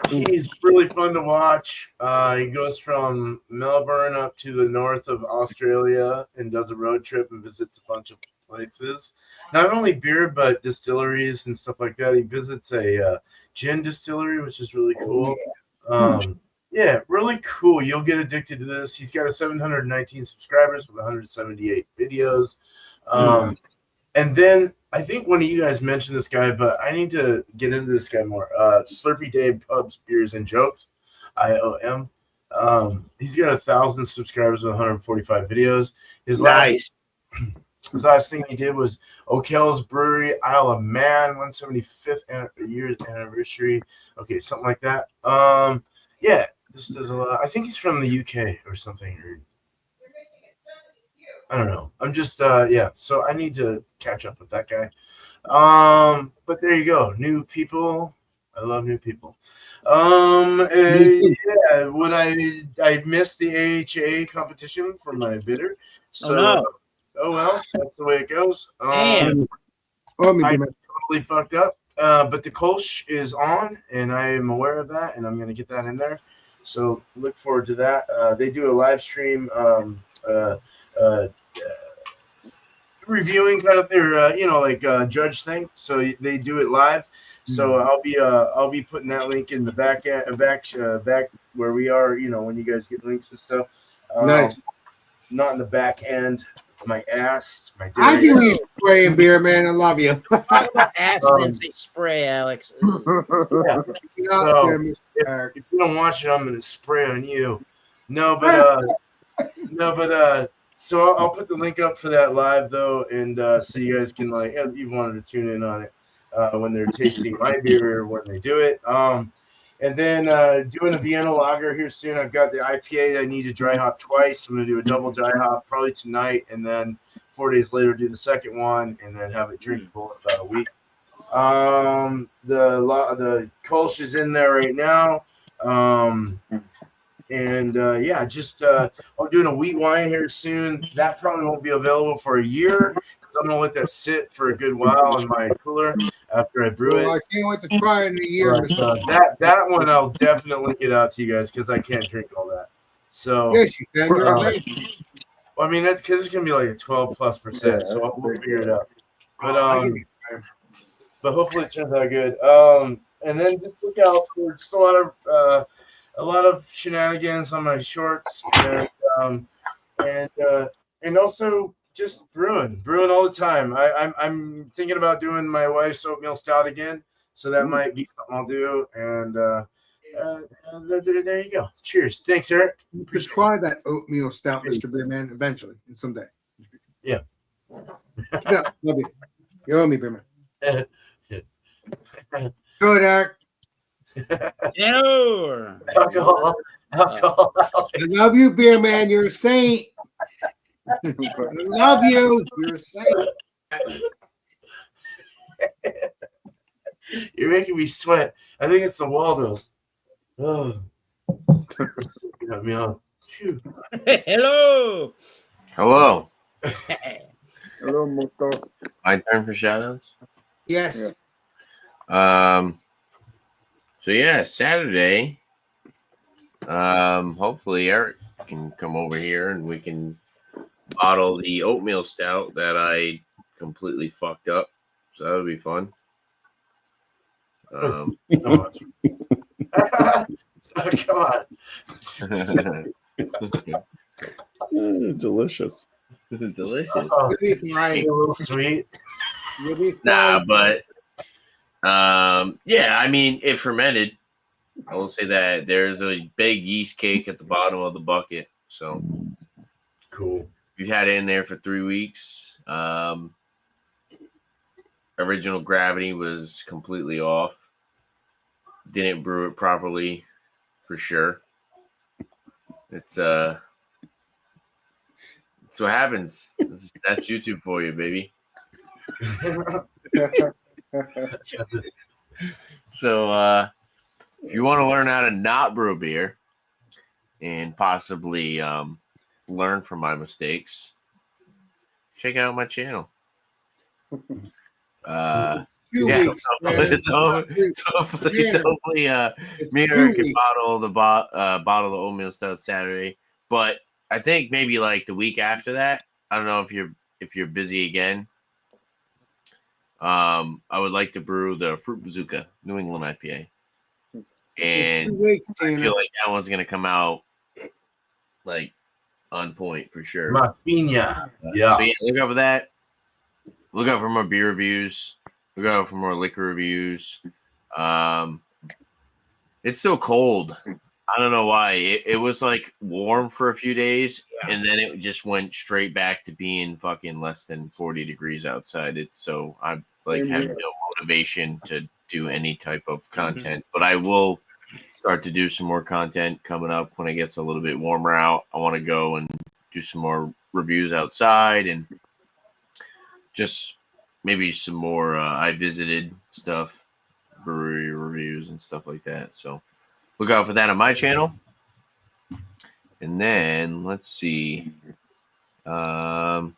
Speaker 7: He's really fun to watch. He goes from Melbourne up to the north of Australia and does a road trip and visits a bunch of places. Not only beer, but distilleries and stuff like that. He visits a gin distillery, which is really cool. Yeah, really cool. You'll get addicted to this. He's got 719 subscribers with 178 videos. And then I think one of you guys mentioned this guy, but I need to get into this guy more. Slurpy Dave Pubs, Beers, and Jokes, IOM. He's got 1,000 subscribers with 145 videos. His last thing he did was O'Kell's Brewery, Isle of Man, 175th year anniversary. Okay, something like that. Yeah, this does a lot. I think he's from the UK or something. I don't know. I'm just yeah. So I need to catch up with that guy. But there you go. New people. I love new people. Yeah. Would I missed the AHA competition for my bidder. So oh well, that's the way it goes. I totally fucked up. But the Kolsch is on, and I am aware of that, and I'm gonna get that in there. So look forward to that. They do a live stream. Reviewing kind of their like judge thing, so they do it live. So I'll be putting that link in the back where we are, when you guys get links and stuff.
Speaker 1: Nice.
Speaker 7: Not in the back end, my ass, my
Speaker 1: I do you spray and beer, man. I love you.
Speaker 2: Talk about ass and say spray, Alex.
Speaker 7: Yeah. So, if you don't watch it, I'm gonna spray on you. No, but so I'll put the link up for that live though, and so you guys can if you wanted to tune in on it when they're tasting my beer or when they do it. And then doing a Vienna lager here soon. I've got the IPA that I need to dry hop twice. I'm gonna do a double dry hop probably tonight, and then 4 days later do the second one, and then have it drinkable in about a week. The Kolsch is in there right now. And yeah, just I'm doing a wheat wine here soon. That probably won't be available for a year because I'm gonna let that sit for a good while in my cooler after I brew it.
Speaker 1: I can't wait to try it in a year.
Speaker 7: But, that one I'll definitely get out to you guys because I can't drink all that. So
Speaker 1: yes, you can. You're amazing.
Speaker 7: Well, I mean that's because it's gonna be like a 12+%, so we'll figure it out. But hopefully it turns out good. And then just look out for just a lot of shenanigans on my shorts, and also just brewing all the time. I'm thinking about doing my wife's oatmeal stout again, so that might be something I'll do. And there you go. Cheers. Thanks, Eric.
Speaker 1: You could try that oatmeal stout, Mr. Beerman, eventually, someday.
Speaker 7: Yeah.
Speaker 1: Yeah, love you. You owe me, Beerman. Good, Eric.
Speaker 7: Alcohol.
Speaker 1: I love you, beer man. You're a saint. I love you. You're a saint.
Speaker 7: You're making me sweat. I think it's the Waldos. Oh. Got me on.
Speaker 2: Hello.
Speaker 4: Hello.
Speaker 5: Hello, Moto.
Speaker 4: My turn for shoutouts?
Speaker 1: Yes.
Speaker 4: So yeah, Saturday. Hopefully Eric can come over here and we can bottle the oatmeal stout that I completely fucked up. So that would be fun.
Speaker 7: Come on.
Speaker 6: Delicious.
Speaker 4: Delicious.
Speaker 1: You'll be fine.
Speaker 7: A little sweet.
Speaker 1: You'll be fine.
Speaker 4: Nah, but yeah, I mean, it fermented. I will say that there's a big yeast cake at the bottom of the bucket. So
Speaker 7: cool.
Speaker 4: We've had it in there for 3 weeks. Original gravity was completely off. Didn't brew it properly for sure. It's what happens. That's YouTube for you, baby. So if you want to learn how to not brew beer and possibly learn from my mistakes, check out my channel. Yeah,
Speaker 1: 2 weeks.
Speaker 4: so
Speaker 1: man.
Speaker 4: hopefully,
Speaker 1: It's
Speaker 4: me and
Speaker 1: 2
Speaker 4: her can
Speaker 1: weeks.
Speaker 4: bottle the oatmeal stout Saturday. But I think maybe like the week after that. I don't know if you're busy again. I would like to brew the Fruit Bazooka New England IPA,
Speaker 1: It's 2
Speaker 4: and
Speaker 1: weeks,
Speaker 4: I
Speaker 1: Tanner.
Speaker 4: feel like that one's gonna come out like on point for sure.
Speaker 7: Mafina. Yeah.
Speaker 4: So yeah, look out for that. Look out for more beer reviews. Look out for more liquor reviews. It's still cold. I don't know why. It was like warm for a few days, and then it just went straight back to being fucking less than 40 degrees outside. So I like have no motivation to do any type of content, but I will start to do some more content coming up when it gets a little bit warmer out. I want to go and do some more reviews outside and just maybe some more I visited stuff, brewery reviews and stuff like that. So look out for that on my channel. And then let's see. Should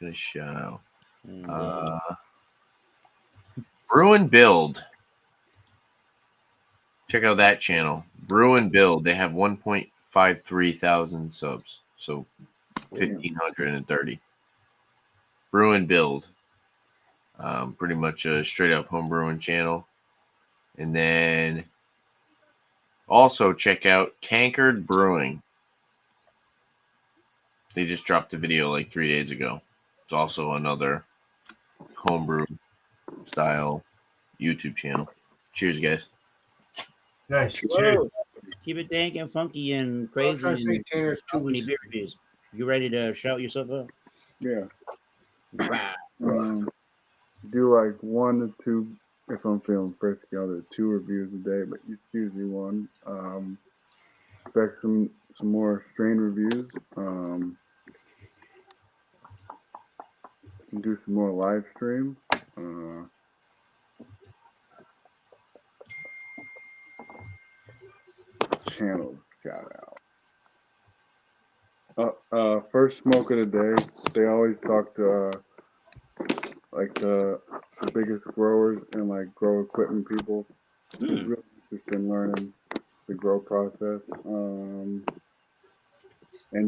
Speaker 4: I shout out? Brew and Build. Check out that channel. Brew and Build. They have 1.53 thousand subs. So 1,530. Brew and Build. Pretty much a straight up home brewing channel. And then also check out Tankard Brewing. They just dropped a video like 3 days ago. It's also another homebrew style YouTube channel. Cheers, guys.
Speaker 7: Nice.
Speaker 2: Whoa. Keep it dank and funky and
Speaker 1: I was
Speaker 2: crazy.
Speaker 1: trying to say,
Speaker 2: And
Speaker 1: Tanner's 2
Speaker 2: many
Speaker 1: weeks.
Speaker 2: beer reviews. You ready to shout yourself up?
Speaker 5: Yeah.
Speaker 2: Wow.
Speaker 5: Do like 1 to 2 if I'm feeling frisky. I'll do 2 reviews a day, but it's usually 1. Expect some more strain reviews. Do some more live streams. Channel shout out. First smoke of the day. They always talk to like the biggest growers and like grow equipment people. It's really interested in learning the grow process. And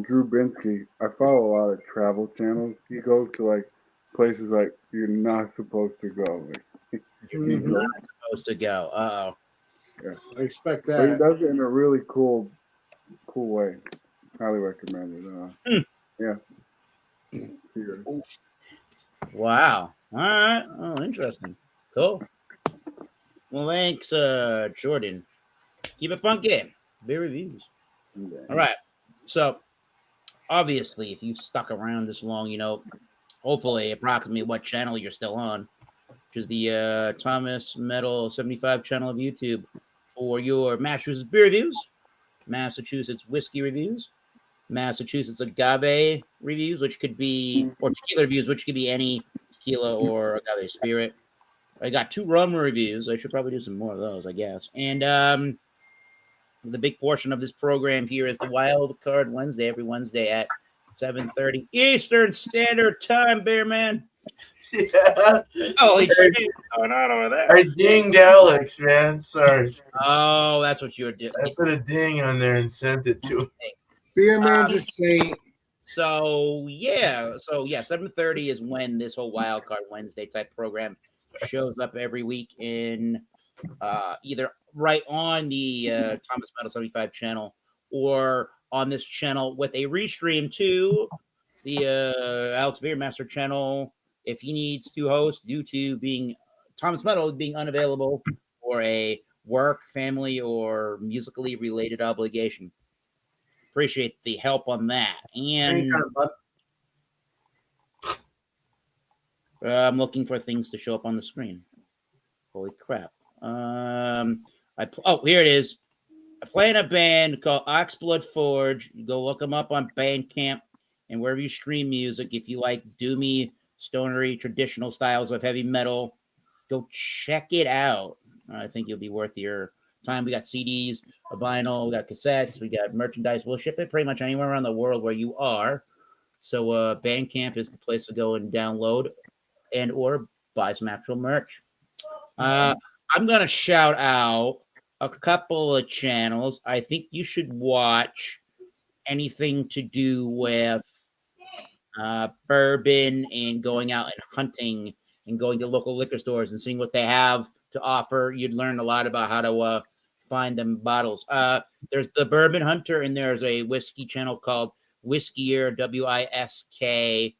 Speaker 5: Drew Binsky, I follow a lot of travel channels. He goes to like places like you're not supposed to go. Like,
Speaker 2: You're not supposed to go. Uh-oh.
Speaker 5: Yeah.
Speaker 1: I expect
Speaker 5: But he
Speaker 1: that.
Speaker 5: does it in a really cool way. Highly recommend it. Yeah. Cheers.
Speaker 2: Wow. All right. Oh, interesting. Cool. Well, thanks, Jordan. Keep it funky. Beer reviews.
Speaker 5: Yeah.
Speaker 2: All right. So, obviously, if you've stuck around this long, you know, hopefully, approximately what channel you're still on, which is the Thomas Metal 75 channel of YouTube for your Massachusetts beer reviews, Massachusetts whiskey reviews, Massachusetts agave reviews, which could be, or tequila reviews, which could be any tequila or agave spirit. I got 2 rum reviews. I should probably do some more of those, I guess. And the big portion of this program here is the Wild Card Wednesday, every Wednesday at 7:30 Eastern Standard Time, Bear Man.
Speaker 7: Yeah.
Speaker 2: Holy shit, what's going on over there?
Speaker 7: I dinged Alex, man. Sorry.
Speaker 2: Oh, that's what you were doing.
Speaker 7: I put a ding on there and sent it to him.
Speaker 1: Beer man's a saint.
Speaker 2: So 7:30 is when this whole Wild Card Wednesday type program shows up every week in either right on the Thomas Metal 75 channel or on this channel with a restream to the Alex Beer Master channel if he needs to host due to being Thomas Metal being unavailable for a work, family, or musically related obligation. Appreciate the help on that. And
Speaker 1: Anytime, bud.
Speaker 2: I'm looking for things to show up on the screen. Holy crap. Here it is. I play in a band called Oxblood Forge. You go look them up on Bandcamp and wherever you stream music. If you like doomy, stonery, traditional styles of heavy metal, go check it out. I think it'll be worth your time. We got CDs, a vinyl, we got cassettes, we got merchandise. We'll ship it pretty much anywhere around the world where you are. So Bandcamp is the place to go and download and or buy some actual merch. I'm going to shout out a couple of channels. I think you should watch anything to do with bourbon and going out and hunting and going to local liquor stores and seeing what they have to offer. You'd learn a lot about how to find them bottles. There's the Bourbon Hunter, and there's a whiskey channel called Whiskyer, WISKEYER.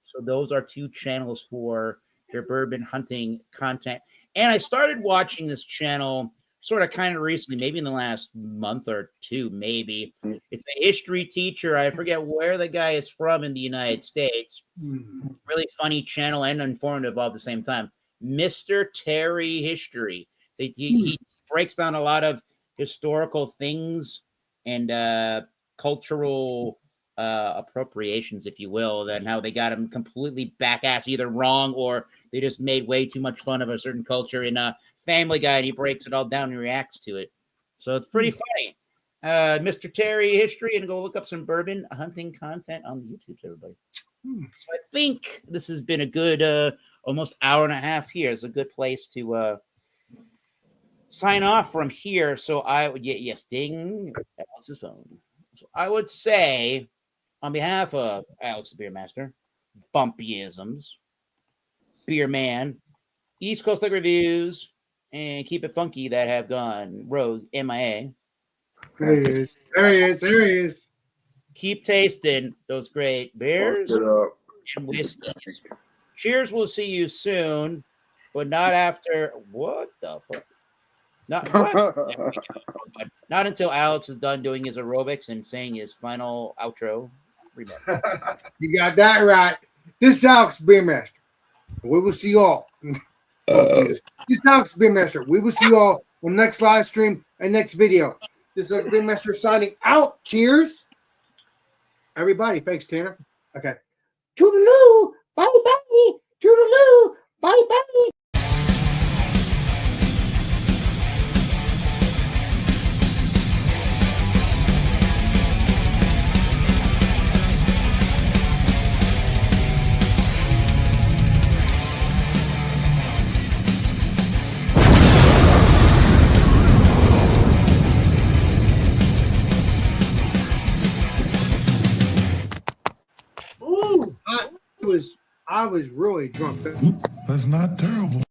Speaker 2: So those are two channels for your bourbon hunting content. And I started watching this channel sort of kind of recently, maybe in the last month or two, maybe. It's a history teacher. I forget where the guy is from in the United States. Really funny channel and informative all at the same time. Mr. Terry History. He breaks down a lot of historical things and cultural appropriations, if you will, and how they got him completely back-ass, either wrong or they just made way too much fun of a certain culture in Family Guy, and he breaks it all down and reacts to it. So it's pretty funny. Mr. Terry History, and go look up some bourbon hunting content on YouTube, everybody. So I think this has been a good almost hour and a half here. It's a good place to sign off from here. So I would, yes, ding, Alex's phone. So I would say, on behalf of Alex the Beer Master, Bumpyisms, Beer Man, East Coast Liquor Reviews, and Keep It Funky that have gone rogue MIA.
Speaker 1: There he is. There he is. There he is.
Speaker 2: Keep tasting those great beers and whiskeys. Cheers. We'll see you soon, but not after. What the fuck? Not until Alex is done doing his aerobics and saying his final outro. Remember.
Speaker 1: You got that right. This is Alex Beer Master. We will see you all. This is Alex Beer Master. We will see you all on the next live stream and next video. This is Beer Master signing out. Cheers. Everybody, thanks, Tanner. Okay. Toodaloo. Bye-bye. Toodaloo. Bye-bye. I was really drunk.
Speaker 8: That's not terrible.